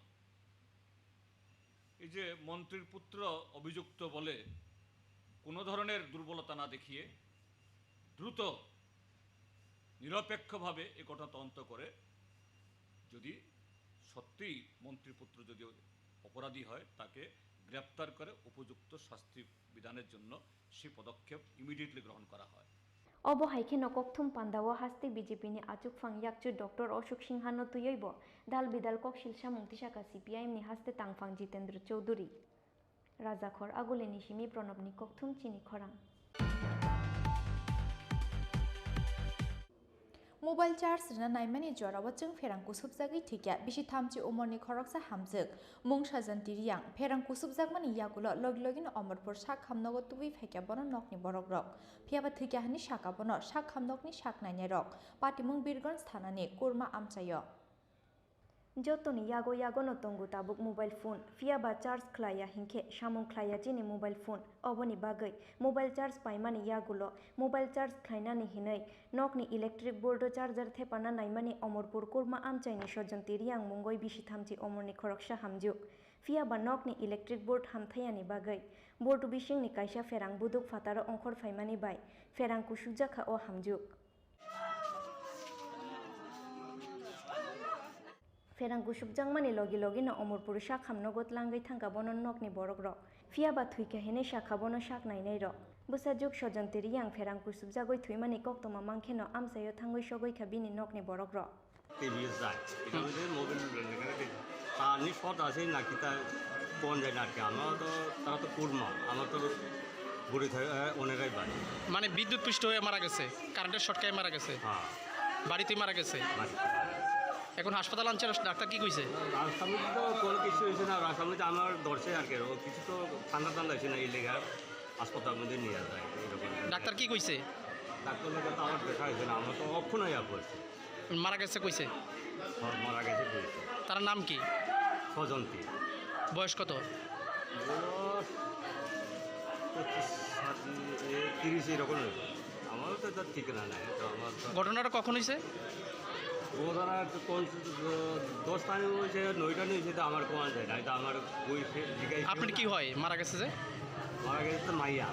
এই যে মন্ত্রীর পুত্র অভিযুক্ত বলে কোনো ধরনের দুর্বলতা না দেখিয়ে দ্রুত নিরপেক্ষভাবে এ ঘটনা তদন্ত করে যদি সত্যিই মন্ত্রীপুত্র যদি অপরাধী হয় তাকে গ্রেপ্তার করে উপযুক্ত শাস্তি বিধানের জন্য সেই পদক্ষেপ ইমিডিয়েটলি গ্রহণ করা হয়। Obo haike nokok thum pandawa haste BJP ni achuk phang yakchu Dr. Ashok Singha no tuyoibo dal bidal kok shilsha mungtishaka CPIM ni haste tangphang Jitendra Chowdhury Rajakhor agule nishimi Pranab ni kokthum chini khorang Mobile charge rina naimani jorawa chung ferang kusubjagi thikya bisi thamchi umorni khoroksa hamjuk mungsa jantiriang ferang kusubjagmani yagulo logilogin Omorpur sak hamnogo tubi phekya bono nokni borokrok phiaba thikya hani saka bono sak hamnokni sak nainai rok patimung Birgonj thanani kurma amchayo Jotoni yago yago no tongu tabuk mobile phone fiaba charge khlaya hingke samung khlaya chini mobile phone oboni bagai mobile charge paimani yagulo mobile charge khlainani hinai nokni electric board charger thepana naimani Omorpur kurma amchaini sojonti riang mungoi bisi thamchi omorni khoroksa hamjuk fiaba nokni electric board hamthayani bagai board bisingni kaisa ferang buduk fataro ongkhor phaimani bai ferang kusukjakha o hamjuk Ferang kusubjangmani logi no Omorpur sak hamnogot langai thangka bono nokni borokrok fiaba thuika hene sakha bono sak nainai rok busajuk sojontiri yang ferang kusubjagoi thuimani koktoma mangkheno amsayo thangoi sogoi kha bini nokni borokrok TV যায় এটা আমাদের mobile লেখাতে পানি short আছে না কি তা কোন যায় না কি আমরা তো তারা তো কুরমা আমরা তো ঘুরে থাকে অনেকাই বাড়ি মানে বিদ্যুৎ পৃষ্ঠ হয়ে মারা গেছে কারেন্টের শর্টকায় মারা গেছে হ্যাঁ বাড়িতে মারা গেছে এখন হাসপাতাল আনছে ডাক্তার কি কইছে রাস্তার তো কোনো কিছু হয়েছে না রাস্তার মধ্যে আমার ধরছে আর কি কিছু তো ঠান্ডা হয়েছে না এই লেখা হাসপাতালের মধ্যে নিয়ে যায় এরকম ডাক্তার কি কইছে ডাক্তার লেখা তো আমার দেখা হয়েছে না আমরা তো অক্ষণ হয়ে পড়ছি মারা গেছে কইছে মারা গেছে কইছে তার নাম কি সজন্তী বয়স কত বয়স 25-30 এরকম আমারও তো তার ঠিকানা নাই তো আমার ঘটনাটা কখন হয়েছে ওরা কোন 10 টাইম হয়েছে 9টা নিয়েছে তো আমার কোন যায় না এটা আমার বই জিজ্ঞাসা আপনার কি হয় মারা গেছে যে মারা গেছে তো মাইয়া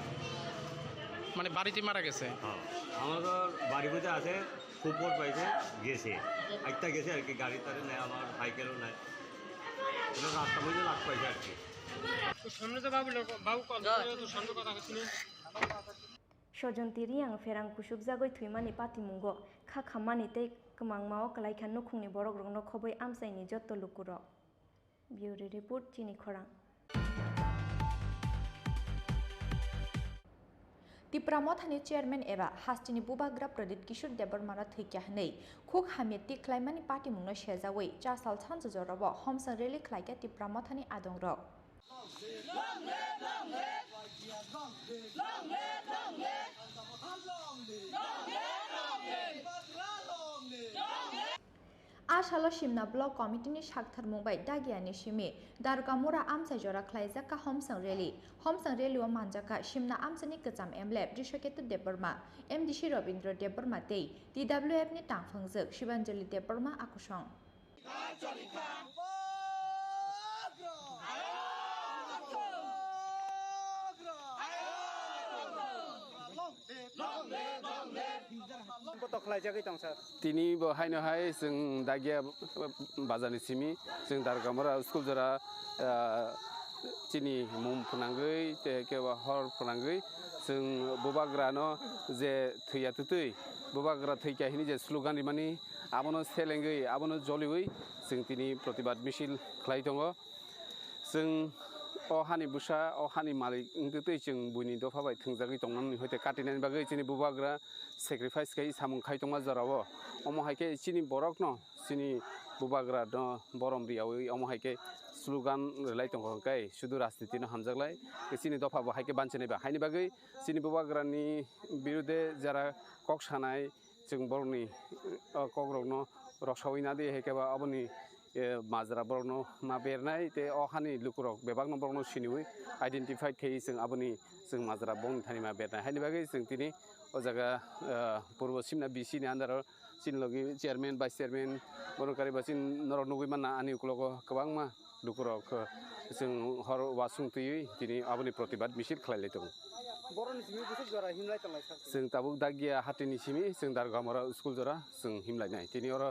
মানে বাড়িতে মারা গেছে হ্যাঁ আমাদের বাড়ির মধ্যে আছে কুপর পাইছে গেছে একটা গেছে আর কি গাড়ি তারে নেই আমার সাইকেলও নাই এটা রাস্তার মধ্যে লাগ পাইছে আর কি সামনে তো বাবু সামনে কথা হচ্ছিল Sojonti riang ferang kusubjagoi thuimani patimungo kha khamani tei kmangmao kalaikhan nukhungni borok rokno khoboi amsaini jotto lukurok Bureau report chini khorang Tipramothani chairman eba hastini bubagra Pradit Kishore Debarmara thikya hnei khuk hamye ti klaimani patimungno shejawei 4 sal chanjo jorobo homsang rally khlaika Tipramothani adongrok Ashalo Shimna Block Committee ni Shakthar Mumbai Dagiani Shimi Dargamura Amsa Jora Klaizaka Homsang Rally o Manjaka Shimna Amsani Kacham Emlep Dishoketu Debarma MDC Robindra Debarma Tei DWF ni Tangphangjuk Shivanjali Debarma Akushong তিনি বহাইনহাই जों दागिया बाजारनि सिमि जों दारगामरा school जरा चिनि मुम फनांगै केबा हर फनांगै जों बबाग्रानो जे थैया तुतै बबाग्रा थैया हिनि जे slogan मानि आबनो सेलेंगै आबनो जलिवै जों तिनि प्रतिबाद मिছিল खलाय दङ जों अहानि बुसा अहानि मालिक इंगतै जों बुनि दफाबाय थंजागै दंनानै हयते काटिनानि बागै जोंनि बुबाग्रा sacrifice kai samung khai tongma jarawo omo haike chini borok no chini bubagra no borom riawi omo haike slogan relai tong kai sudu rajniti no hamjaglai chini dofa bo haike banchene ba haini bagai chini bubagra ni birude jara kok sanai जों borni kogrok no roksawi na de haike ba aboni মাজরা বর্ণ মা বেরনাই তে অহানি লুকুরক বেবাগ নম্বর ন সিনিউই identified খাই जों আবনি जों মাজরা বং থানি মা বেরনাই হানি বাগै जों तिनि o jaga purbo simna BC ni andar sinlogi chairman vice chairman borokari basin norok nugui manna ani uklogo kwbangma lukurok जों hor wasung tui tini aboni protibad misil khlailai tongo बर'नि सिमी बुसुक जरा हिमलाय तंलाय जों ताबुक दागिया हातिनि सिमी जों दारगामरा school जरा जों हिमलायनाय तिनि अर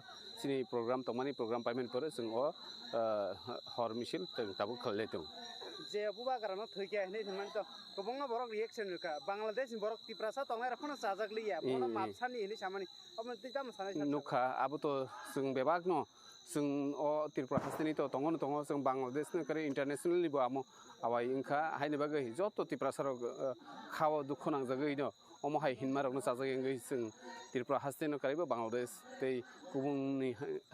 सिनि programme तमानि programme पाइमेन्टफोर जों हर मिसिल जों ताबुक खालाय दं जे बुबा गारानो थैके हनै थमान त गोबां बरक रिएक्शन रुका बांलादेश बरक तिप्रासा तंलाय रखना जाजागलिया बना मापसानि हनै सामानि अब तिता मसानाय नुखा आबो तो जों बेबाग न जों त्रिपुरा हास्तिनि तो तंगन तंग जों बांलादेश न करे इंटरनेशनली बो आमो आवाय इंखा हायने बागै जत त्रिपुरा सारो खाव दुख नांजागै न अमो हाय हिनमारनो जाजागै जों त्रिपुरा हास्तिनि करेबो बांलादेश तै गुबुननि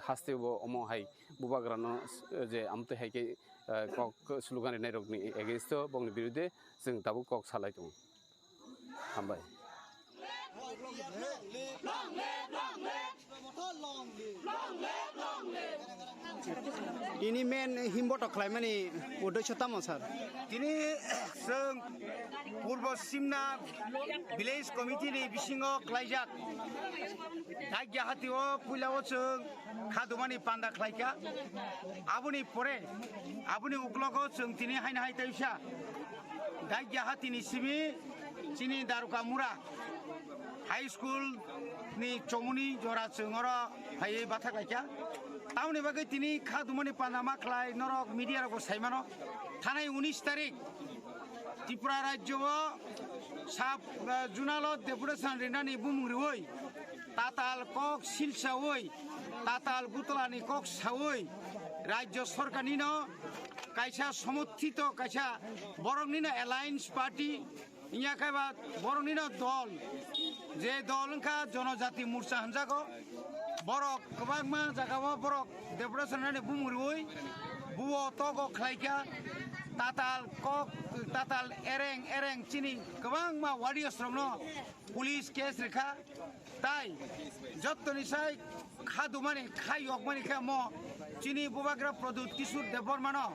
हास्तिबो अमो हाय बुबाग्रानो जे आमते हायके कक स्लोगान नायरगनि एगेन्स्ट बंनि बिरुद्धे जों दाबो कक सालाय दं हामबाय ini men himboto khlaimani uddesho tamo sir tini जों पूर्व सिमना विलेज कमिटि नि बिसिङाव ख्लाइजाक दागिया हातिओ पुलाओ जों खादुमानि पान्दा ख्लाइका आबुनि परे आबुनि उग्लगो जों तिनि हायना हाय तैसा दागिया हातिनि सिमी चिनि दारुका मुरा हाई स्कुल नि चमुनि जरा जोंर हाय बाथा ख्लाइका ताउनि बागै तिनि खादुमानि पान्दा मा ख्लाइ नरक मिडिया रगो साइमानो थानाय 19 तारिख त्रिपुरा राज्य साब जुनाल डेपुटेशन रेनानि बुमुरिवै ताताल कक सिलसावै ताताल गुतलानि कक सावै राज्य सरकारनि न कायसा समर्थित कायसा बरंनि एलायन्स पार्टी इया कायबा बरंनि दल जे दलखा जनजाति मोर्चा हानजागो बरक गोबांमा जागाव बरक डेपुटेशन रेनानि बुमुरिवै बुओ तगो ख्लाइका ताताल कक ताताल एरें एरें चिनी गोबां मा वारियर्स रंनो पुलिस केस रेखा ताई जत्तनि साय खादुमानि खायक मानि खा म चिनी बुबाग्रा प्रदूत किशोर देबबर्मानो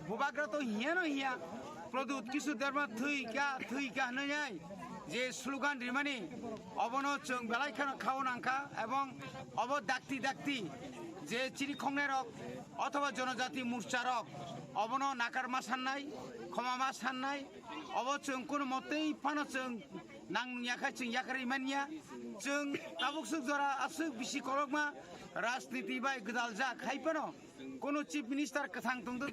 बुबाग्रा तो हिया न हिया प्रदूत किशोर देबबर्मा थै का हनै जे स्लोगान रिमानि अबनो जों बेलायखानो खावनांखा एवं अब दाक्ति दाक्ति जे चिनि खंनाय रक अथवा जनजाति मोर्चा रक अबनो नाकारमा साननाय खमामा साननाय अब जों कोनो मतेই फानो जों नांयाखै जों याखै मानिया जों ताबुकसुक जरा आसुक बिसि करकमा राजनीति बाय गदाल जा खाइफानो कोनो चिफ मिनिस्टार कथां तंदो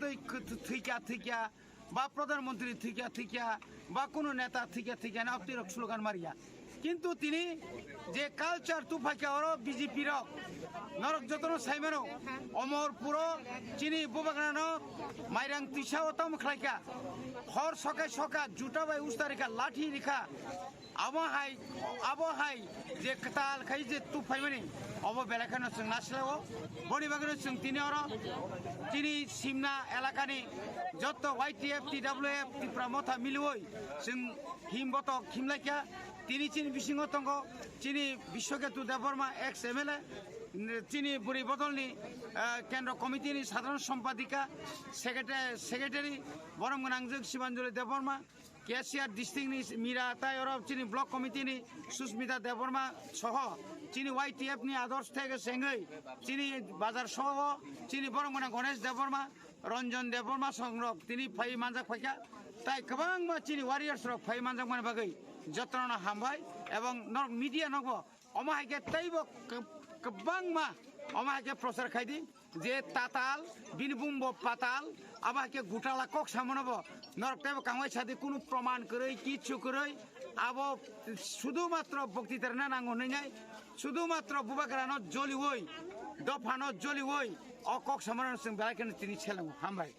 थैका बा प्रधानमंत्री थैका बा कोनो नेता थैका ना अपनी स्लोगान मारिया किंतु तिनी जे कालचार तुफाइका और बीजेपी रक नरक जतन साइमानो अमरपुर चिनी बुबाग्रानो माइरां तिसा तम खलाइका हर सका जुटा बाय उस्तारिका लाठी रिखा आबो हाय जे कताल खाइ जे तुफाइमानि अब बेलाखानो जों नासलाओ बनि बागनो जों तिनी और तिनी सिमना एलाकानि जत वाइटीएफ टीडब्ल्यूएफ त्रिपुरा मथा मिलुय जों हिमबत खिमलाइका तिनी चिनी बिसिङाव तंगो चिनी विश्वकेतु देबबर्मा एक्स एमएलए चिनी बुरी बदलनि केन्द्र कमिटिनि साधारण सम्पादिका सेक्रेटारि बरम गोनांजों शिवांजलि देबबर्मा केसिआर डिस्ट्रिक्टनि मीरा तायरब चिनी ब्लक कमिटिनि सुस्मिता देबबर्मा सह चिनी वाइटीएफनि आदर्श थेगे सेंगै चिनी बाजार सह चिनी बरम गोनां गणेश देबबर्मा रंजन देबबर्मा संरक तिनी फाइ मानजाक फाइका ताई गोबां मा चिनी वारियर्स रक फाइ मानजाक माने बागै जत्न हामबाय एवं नरक मीडिया नगो अमाहायके तैबो गोबां मा अमाहायके प्रचार खायदि जे ताताल बिनबुंबो पाताल अमाहायके गुटाला कक सामनबो नरक तैबो कांवाय सादि कुनु प्रमाण करै किछु करै आबो शुधुमात्र बक्तितारना नांगो नैनाय शुधुमात्र बुबाग्रानो जलि वै दफानो जलि वै अ कक सामन जों बेलायखनो तिनि छेलांगो हामबाय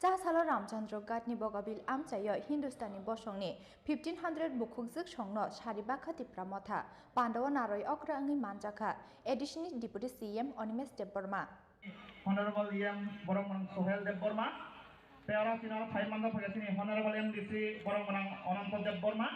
Salo Ramchandra Gatni Bogabil Amchayo Hindustani Bosongni 1500 Bukukzik Songno Sharibaka Tipramotha Pandawa Naroi Okra Angi Manjaka Additional Deputy CM Onimes Deborma Honorable EM Boromang Sohel Deborma Pera Final 5 Manda Pagasini Honorable MDC Boromang Onanto Deborma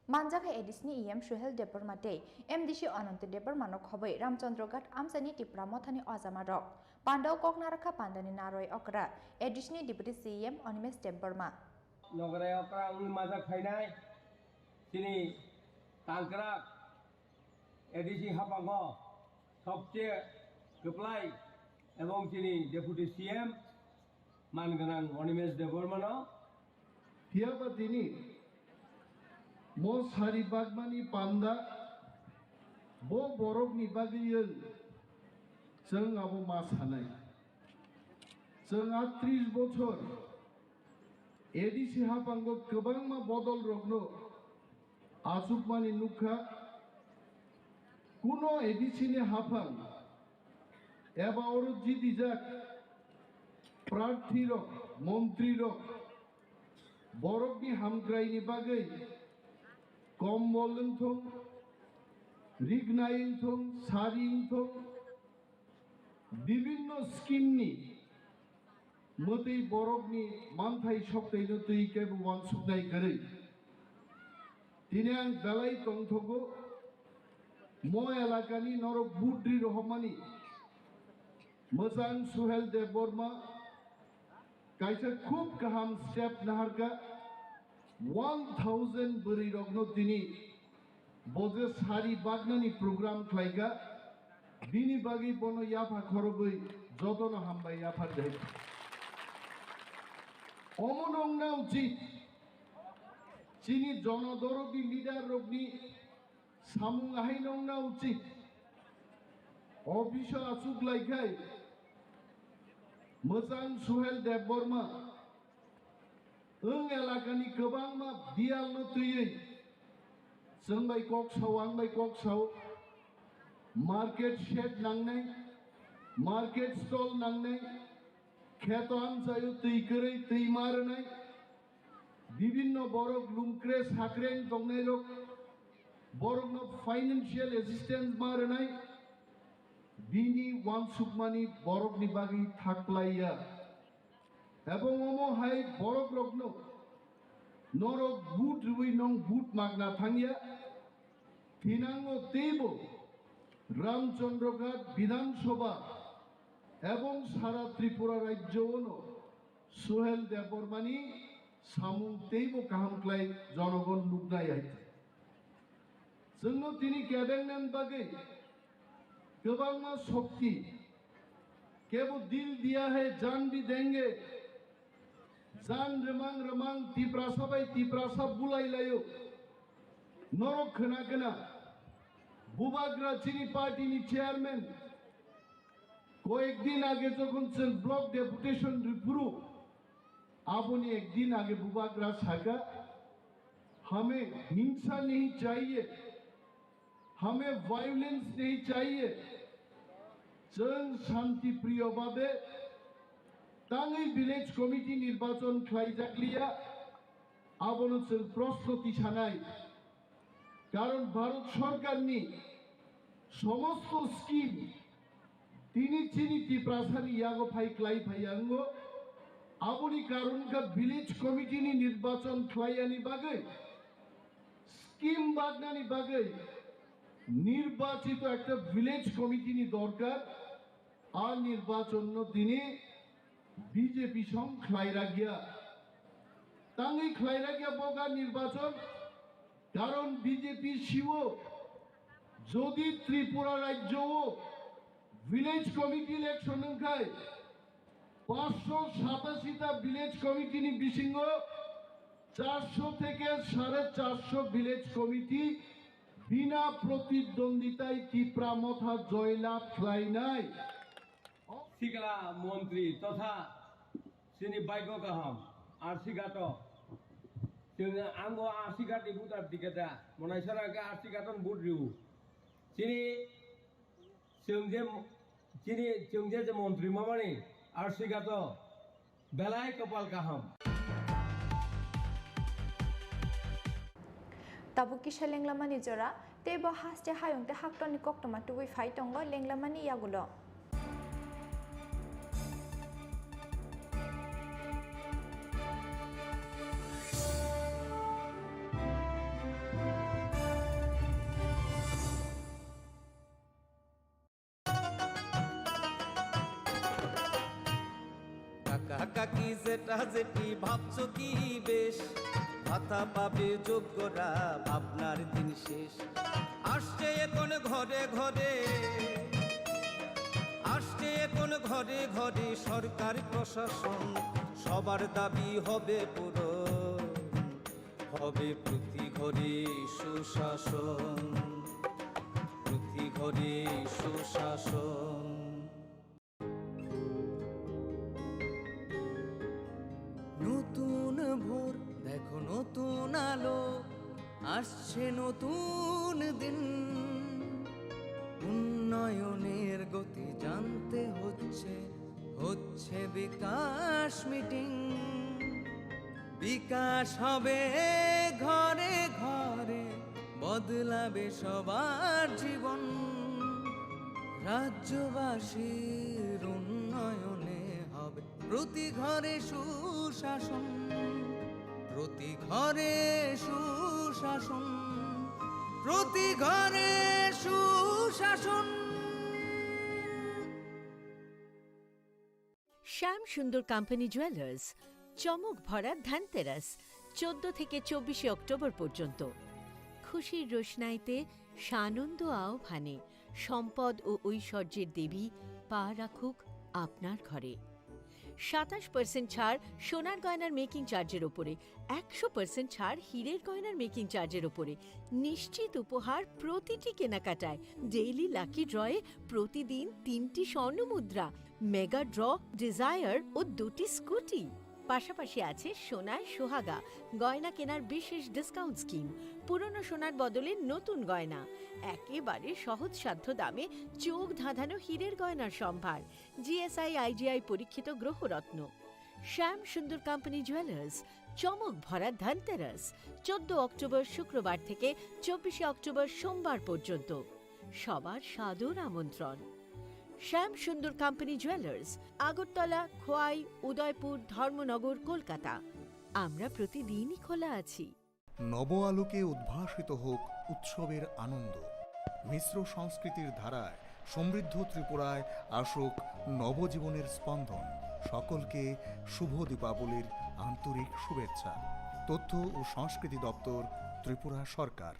Manjaka Edisni EM Suhel Debormate MDC Anant Debormano Khobei Ramchandra Gat Amsani Tipramothani Ozamarok Pandaw Koknaraka Pandani Naroi Okra Additional Deputy CM Onimes Deborma Nogray Okra Angi Majak Khainai Sini Tangkrak ADC Hapango Sobche Keplai এবং তিনি deputy CM মানগানাং Animesh Debbarma হিয়াবা তিনি মো সারি বাগমানি পান্ডা বো বরফনি বাগিয়েন जों आबो मा सानाय जोंहा 30 বছর एडीसी हापांगो गोबां मा बदल रगनो आसुकमानि नुखा कुनो एडीसी नि हापां एबा अरु जिदिजाक प्रार्थी रक मन्त्री रक बरफनि हामग्रायनि बागै कम्बल थं रिगनाइन थं सारिन थं বিভিন্ন स्कीमनि मते बरफनि मानथाय सप्तायनो तैकेबो वानसुकनाय गरै दिनै आं बेलाय तंथगो म एलाकानि नरक बुद्रि रहमानि मोजां सुहेल देबबर्मा कायसा खूब गाहाम स्टेप नाहारगा 1000 बोरै रगनो दिनै बजे सारि बागनानि प्रग्राम खालायगा बिनि बागै बनो याफा खरबै जदन हामबाय याफा दे अमनंना उचित चिनि जनदरदि लिडार रगनि सामुं आहायनंना उचित अफिस आसुक लायखाय मोजां सुहेल देबबर्मा ओं एलाकानि गोबां मा दियालनो तैयै जोंबाय ककसाव आंबाय ककसाव मार्केट शेड नांनाय मार्केट स्टल नांनाय खेत आमसायो तैकरै तै मारनाय विभिन्न बरक लुमक्रे साक्रें दंनाय रक बरकनो फाइनेंशियल असिस्टेंस मारनाय बिनि वानसुकमानि बरकनि बागै थाक्लाया एबं अमो हाय बरक रकनो नरक बुट रुबै नं बुट मागना थांया थिनांगो तेबो रामचंद्रघाट विधानसभा एवं सारा त्रिपुरा राज्योनो सुहेल देबबर्मानि सामुं तेबो काहामक्लाय जनगण लुगनाय आइते जोंनो तिनि केबेंनान बागै गोबां मा शक्ति केवल दिल दिया है जान भी देंगे जान रमांग रमांग तिप्रासा बाय तिप्रासा बुलाई लायो नरक खोना खोना बुबाग्रा चिनी पार्टी नि चेयरमैन कয়েকদিন आगे যখন ब्लॉक डेपुटेशन रिपुरु आपने एक दिन आगे बुबाग्रा सागा हमें हिंसा नहीं चाहिए हमें वायलेंस नहीं चाहिए जों शांति प्रिय भावे तांगै विलेज कमिटी निर्वाचन खालायजाकलिया आबनो जों प्रस्तुति सानाय कारण भारत सरकारनि समस्त स्कीम तिनी चिनी तिप्रासानि यागो फाइक्लाय फायांगो आबोनि कारण का विलेज कमिटी नि निर्वाचन खालायानि बागै स्कीम बागनानि बागै निर्वाचित एक विलेज कमिटी नि दरकार आ निर्वाचन दिने बीजेपी सं खालायरा गया तांगै खालायरा गया बगा निर्वाचन कारण बीजेपी शिव যদি त्रिपुरा राज्य विलेज कमिटी इलेक्शन खाय 587টা विलेज कमिटी नि बिसिंग 400 থেকে 450 विलेज कमिटी बिना प्रतिद्वंदिताय तिप्रामथा जयलाभ खालायनाय सिगला मंत्री तथा सिनि बाइको गाहाम आरसिगाट जों आंगो आरसिगाटनि बुटार टिकेटा मनायसरा के आरसिगाटन बुट रिउ सिनि जों जे मंत्री मामानि आरसिगाट বেলায় কপাল কাহাম Tabukisha Lenglamani Jora, Tebo Haste Hayung, the Haktoni Koktoma to we fight on Lenglamani Yagulo. কাকি যেটা যেটি ভাবছো কি বেশ ভাতা পাবে যোগ্যরা আপনার দিন শেষ আসছে এখন ঘরে ঘরে আসছে এখন ঘরে ঘরে সরকার প্রশাসন সবার দাবি হবে পূরণ হবে প্রতি ঘরে সুশাসন প্রতি ঘরে সুশাসন নতুন ভোর দেখো নতুন আলো আসছে নতুন দিন উন্নয়নের গতি জানতে হচ্ছে বিকাশ মিটিং বিকাশ হবে ঘরে ঘরে বদলাবে সবার জীবন রাজ্যবাসীর উন্নয়নে হবে প্রতি ঘরে সুশাসন প্রতি ঘরে সুশাসন প্রতি ঘরে সুশাসন শ্যাম সুন্দর কোম্পানি জুয়েলার্স চমক ভরা ধানতেরাস 14 থেকে 24 অক্টোবর পর্যন্ত খুশির রোশনাইতে সানন্দ আহ্বানে সম্পদ ও ঐশ্বর্যের দেবী পা রাখুক আপনার ঘরে 27% ছাড় সোনার গয়নার মেকিং চার্জের ওপরে 100% ছাড় হীরের গয়নার মেকিং চার্জের ওপরে নিশ্চিত উপহার প্রতিটি কেনাকাটায় ডেইলি লাকি ড্রয়ে প্রতিদিন 3টি স্বর্ণ মুদ্রা মেগা ড্র ডিজায়ার ও 2টি স্কুটি পাশাপাশি আছে সোনায় সোহাগা গয়না কেনার বিশেষ ডিসকাউন্ট স্কিম পুরনো সোনার বদলে নতুন গয়না একেবারে সহজসাধ্য দামে চোখ ধাঁধানো হীরের গয়নার সম্ভার জিএসআই আইজিআই পরীক্ষিত গ্রহরত্ন শ্যাম সুন্দর কোম্পানি জুয়েলার্স চমক ভরা ধানতেরাস 14 অক্টোবর শুক্রবার থেকে 24 অক্টোবর সোমবার পর্যন্ত সবার সাদর আমন্ত্রণ শ্যাম সুন্দর কোম্পানি জুয়েলার্স আগরতলা খোয়াই উদয়পুর ধর্মনগর কলকাতা আমরা প্রতিদিনই খোলা আছি নব আলোকে উদ্ভাসিত হোক উৎসবের আনন্দ মিশ্র সংস্কৃতির ধারায় সমৃদ্ধ ত্রিপুরায় আসুক নবজীবনের স্পন্দন সকলকে শুভ দীপাবলির আন্তরিক শুভেচ্ছা তথ্য ও সংস্কৃতি দপ্তর ত্রিপুরা সরকার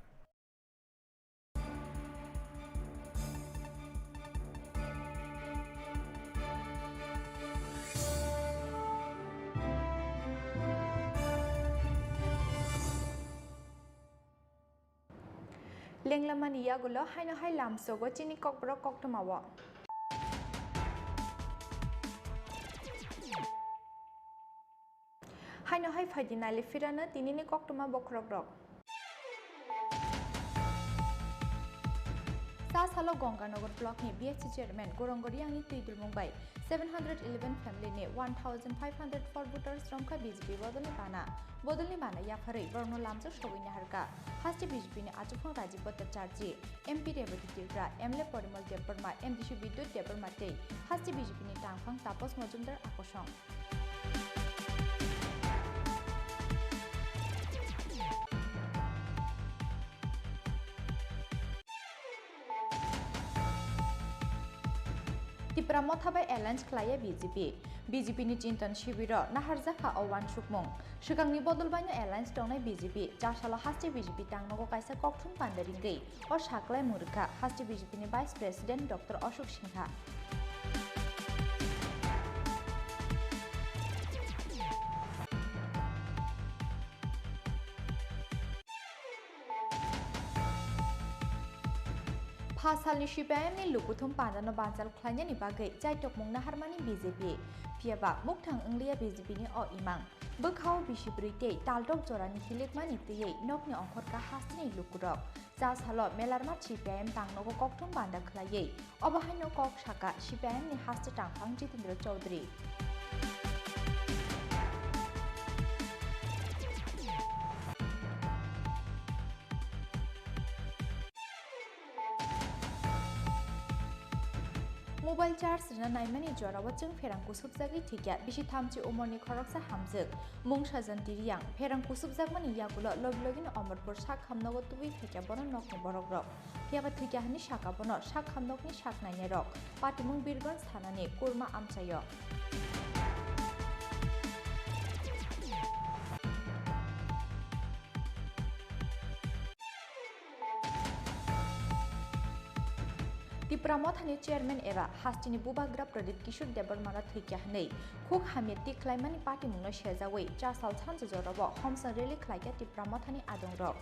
Lenglaman Yagulo, Haino Hai Lamsogo, Chini Kokborok Koktomawa. Haino Hai Fadinali Firana, Tinini Koktoma Bokrok. Sasalo Gonganagar block ni BSC chairman Gorongoriangi Tidul Mumbai 711 family ne 1504 voters from ka BJP bodolni bana yaphari borno lamjo shobini harka hasti BJP ne achufong Rajiv Bhattacharya MP Rebati Tirpra MLA Porimal Deparma MDC Bidyut Deparma tei hasti BJP ni tangphang Tapos Mojumdar akosong Tipramot habai alliance klaya BJP ni Chintan Shibiro Naharjaka Owan Shukmong Shukangni Bodolbaino alliance tongnai BJP Jashala hasti BJP tangnogo kaisa kokthum pandaringei or Shaklai Murka hasti BJP ni Vice President Dr. Ashok Singha Pasalni Shipayam ni Lukutum Pandano Bansal Klanya ni Bagai Jaitok Mung Naharmani BJP Piaba Muktang Anglia BJP ni O Imang Bukhau Bishibrite Taldok Jorani Hilikmani Tiye Nokni Ongkorka Hasni Lukurok Jas Halot Melarmat Shipayam Tangnogo Koktum Banda Klaye Obahino Kok Shaka Shipayam ni Hasta Tangfang Jitindra Chaudhary mobile charge rina naimani jorawa jeng ferang kusubjagi thikya bisi thamchi umorni khoroksa hamjak mung sajanti riyang ferang kusubjagmani yagulo loglogin omorpur sak hamnogo tubi thikya bono nokni borok rok phiaba thikya hani saka bono sak hamnokni sak naine rok patimung birgonj thanani kurma amchayo Tipramothani chairman eba hastini bubagra Pradip Kishore Debarmana thikya hanei khuk hameti klaimani party mungno shejawei chasal chanje jorabo homsa rally khlaika Tipramothani adong rok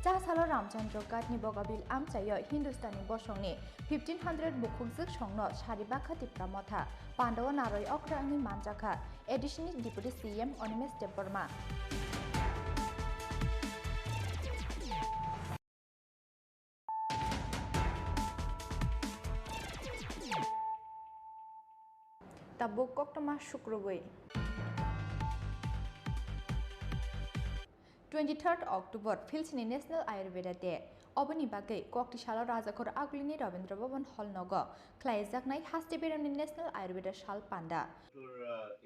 Chasalo Ramchandra Gatni Bogabil Amchayo Hindustani Bosongni 1500 Bukhukzik Songno Sharibakha Tipramotha Pandawa Naroi Okrangni Manjaka Additional Deputy CM Onimes Deborma Tabuk Koktama Shukrubui 23rd October Filsini National Ayurveda Day Obani Bagai Koktishala Rajakor Aglini Rabindra Bhavan Hall Nogo Klaijaknai Hastibiramni National Ayurveda Shal Panda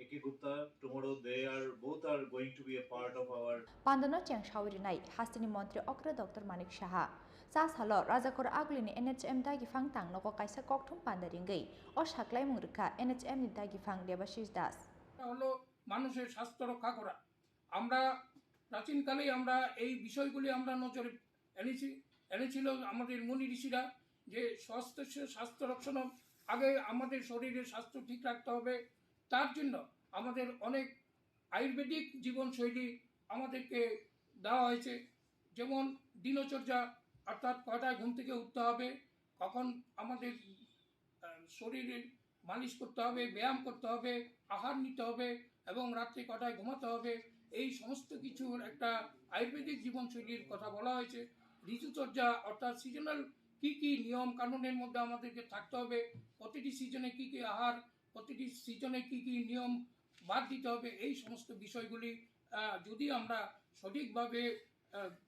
Eki Gupta, tomorrow they are both are going to be a part of our Pandano Chang Shaurinai Hastini Montri Okra Dr. Manik Shaha Sas Halo Rajakor Aglini NHM Dagifang Tang Nogo Kaisa Koktum Pandaringai O Shaklai Murka NHM ni Dagifang Devashish Das হলো মানুষের স্বাস্থ্য রক্ষা করা আমরা প্রাচীনকালেই আমরা এই বিষয়গুলি আমরা নজরে এনেছিল আমাদের মুনি ঋষিরা যে স্বাস্থ্য রক্ষণ আগে আমাদের শরীরের স্বাস্থ্য ঠিক রাখতে হবে তার জন্য আমাদের অনেক আয়ুর্বেদিক জীবনশৈলী আমাদেরকে দেওয়া হয়েছে যেমন দিনচর্যা অর্থাৎ কয়টায় ঘুম থেকে উঠতে হবে কখন আমাদের শরীরের মালিশ করতে হবে ব্যায়াম করতে হবে আহার নিতে হবে এবং রাত্রে কটায় ঘুমাতে হবে এই সমস্ত কিছুর একটা আয়ুর্বেদিক জীবনশৈলীর কথা বলা হয়েছে ঋতুচর্যা অর্থাৎ সিজনাল কি কি নিয়ম কানুনের মধ্যে আমাদেরকে থাকতে হবে প্রতিটি সিজনে কি কি আহার প্রতিটি সিজনে কি কি নিয়ম বাদ দিতে হবে এই সমস্ত বিষয়গুলি যদি আমরা সঠিকভাবে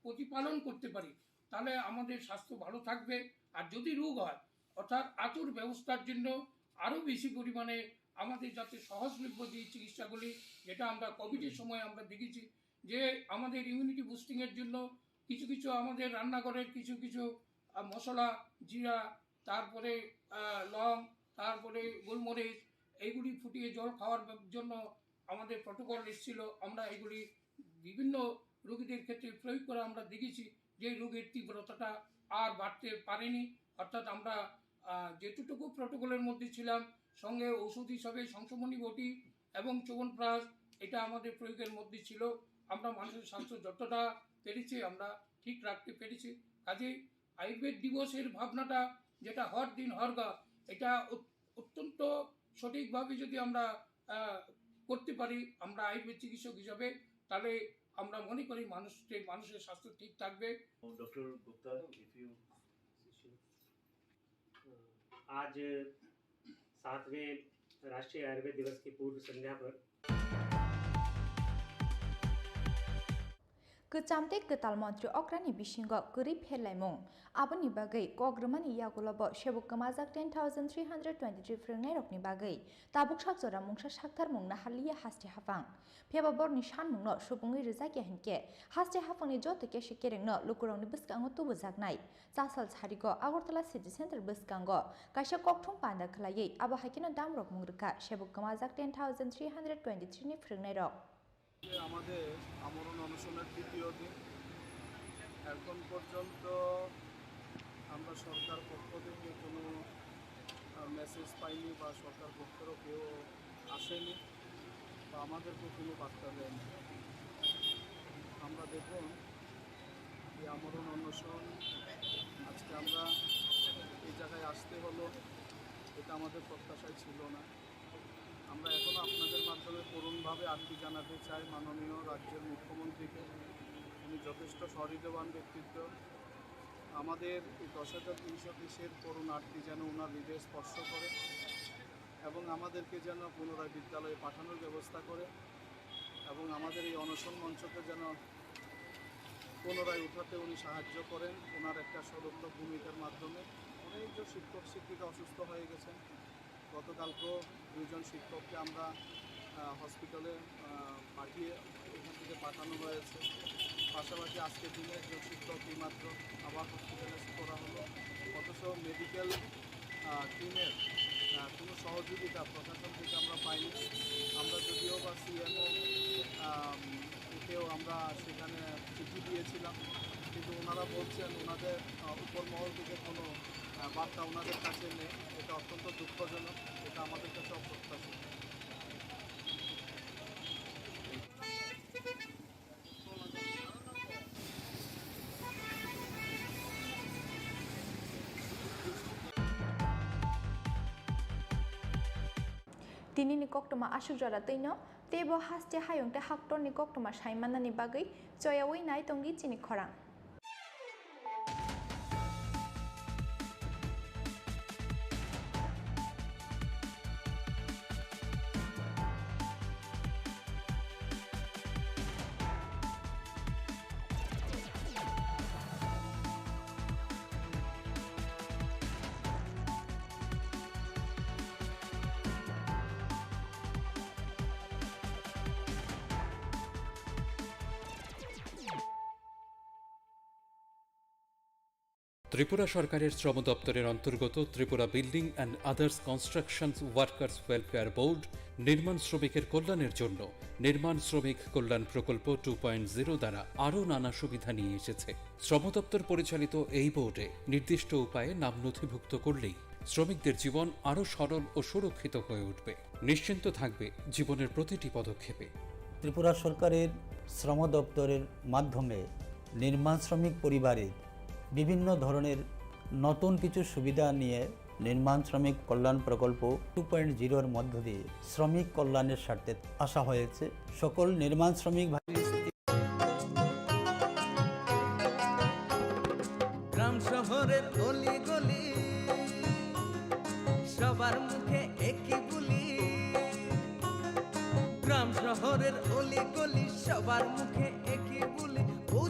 প্রতিপালন করতে পারি তাহলে আমাদের স্বাস্থ্য ভালো থাকবে আর যদি রোগ হয় অর্থাৎ আতুর ব্যবস্থার জন্য আরও বেশি পরিমাণে আমাদের যাতে সহজলভ্য যে চিকিৎসাগুলি যেটা আমরা কোভিডের সময় আমরা দেখেছি যে আমাদের ইমিউনিটি বুস্টিংয়ের জন্য কিছু কিছু আমাদের রান্নাঘরের কিছু কিছু মশলা জিরা তারপরে লং তারপরে গোলমরিচ এইগুলি ফুটিয়ে জল খাওয়ার জন্য আমাদের প্রটোকল এসেছিল আমরা এগুলি বিভিন্ন রোগীদের ক্ষেত্রে প্রয়োগ করে আমরা দেখেছি যে রোগের তীব্রতাটা আর বাড়তে পারেনি অর্থাৎ আমরা যেটুকু প্রটোকলের মধ্যে ছিলাম সঙ্গে ওষুধ হিসাবে সংশমনী বটি এবং চ্যবনপ্রাশ এটা আমাদের প্রয়োগের মধ্যে ছিল আমরা মানুষের স্বাস্থ্য যতটা পেরেছি আমরা ঠিক রাখতে পেরেছি কাজেই আয়ুর্বেদ দিবসের ভাবনাটা যেটা হর দিন হর গা এটা অত্যন্ত সঠিকভাবে যদি আমরা করতে পারি আমরা আয়ুর্বেদ চিকিৎসক হিসাবে তাহলে আমরা মনে করি মানুষের স্বাস্থ্য ঠিক থাকবে डॉक्टर गुप्ता इफ यू आज 7वें राष्ट्रीय आयुर्वेद दिवस की पूर्व संध्या पर Kecamte Ketal Montri Okrani Bishingo Kurip Helaimung Abani Bagai Kogrumani Yagulabo Shebuk Kamazak 10,323 Frungai Rokni Bagai Tabuk Shakzora Mungsha Shaktar Mungna Halia Hasti Hafang Peba Borni Shan Mungno Shubungi Rizaki Henke Hasti Hafang ni Jote Keshi Kerengno Lukurong ni Buskango Tubu Zagnai Sasal Harigo Agortala City Center Buskango Kasha Koktum Panda Kalaye Abahakino Damrok Murka Shebuk Kamazak 10,323 ni Frungai Rok আমাদের আমরণ অনশনের তৃতীয় দিন এখন পর্যন্ত আমরা সরকার পক্ষ থেকে কোনো মেসেজ পাইনি বা সরকার পক্ষেরও কেউ আসেনি বা আমাদেরকেও কোনো বার্তা দেয়নি আমরা দেখুন এই আমরণ অনশন আজকে আমরা এই জায়গায় আসতে হলো এটা আমাদের প্রত্যাশায় ছিল না আমরা এখনও আপনাদের মাধ্যমে করুণভাবে আর্তি জানাতে চাই মাননীয় রাজ্যের মুখ্যমন্ত্রীকে উনি যথেষ্ট সহৃদয়বান ব্যক্তিত্ব আমাদের এই 10,330 করুণ আর্তি যেন ওনার হৃদয়ে স্পর্শ করে এবং আমাদেরকে যেন পুনরায় বিদ্যালয়ে পাঠানোর ব্যবস্থা করে এবং আমাদের এই অনশন মঞ্চকে যেন পুনরায় উঠাতে উনি সাহায্য করেন ওনার একটা সদর্থক ভূমিকার মাধ্যমে। অনেকজন শিক্ষক শিক্ষিকা অসুস্থ হয়ে গেছেন। গতকালকেও 2 জন শিক্ষককে আমরা হসপিটালে পাঠিয়ে এখান থেকে পাঠানো হয়েছে। পাশাপাশি আজকের দিনে একজন শিক্ষক এইমাত্র আবার হসপিটালাইজ করা হলো। অথচ মেডিকেল টিমের কোনো সহযোগিতা প্রশাসন থেকে আমরা পাইনি। আমরা যদিও বা সিএমও এতেও আমরা সেখানে চিঠি দিয়েছিলাম, কিন্তু ওনারা বলছেন ওনাদের উপর মহল থেকে কোনো বার্তা ওনাদের কাছে নেই। এটা অত্যন্ত দুঃখজনক, এটা আমাদের কাছে অপ্রত্যাশিত। Tini ni koktoma asuk jora tino tebo haste hayong te haktor ni koktoma saimana ni bagui joyawi nai tongi chini khorang. Tripura সরকারের শ্রম দপ্তরের অন্তর্গত Tripura building and others construction workers welfare board নির্মাণ শ্রমিকের কল্যাণের জন্য নির্মাণ শ্রমিক কল্যাণ প্রকল্প 2.0 দ্বারা আরও নানা সুবিধা নিয়ে এসেছে। শ্রম দপ্তর পরিচালিত এই বোর্ডে নির্দিষ্ট উপায়ে নাম নথিভুক্ত করলেই শ্রমিকদের জীবন আরও সরল ও সুরক্ষিত হয়ে উঠবে, নিশ্চিন্ত থাকবে জীবনের প্রতিটি পদক্ষেপে। ত্রিপুরা সরকারের শ্রম দপ্তরের মাধ্যমে নির্মাণ শ্রমিক পরিবারের বিভিন্ন ধরনের নতুন কিছু সুবিধা নিয়ে নির্মাণ শ্রমিক কল্যাণ প্রকল্প 2.0 এর মধ্য দিয়ে শ্রমিক কল্যাণের স্বার্থে আসা হয়েছে। সকল নির্মাণ শ্রমিক গ্রাম শহরের অলি গলি সবার মুখে একই বুলি, গ্রাম শহরের অলি গলি সবার মুখে একই বুলি,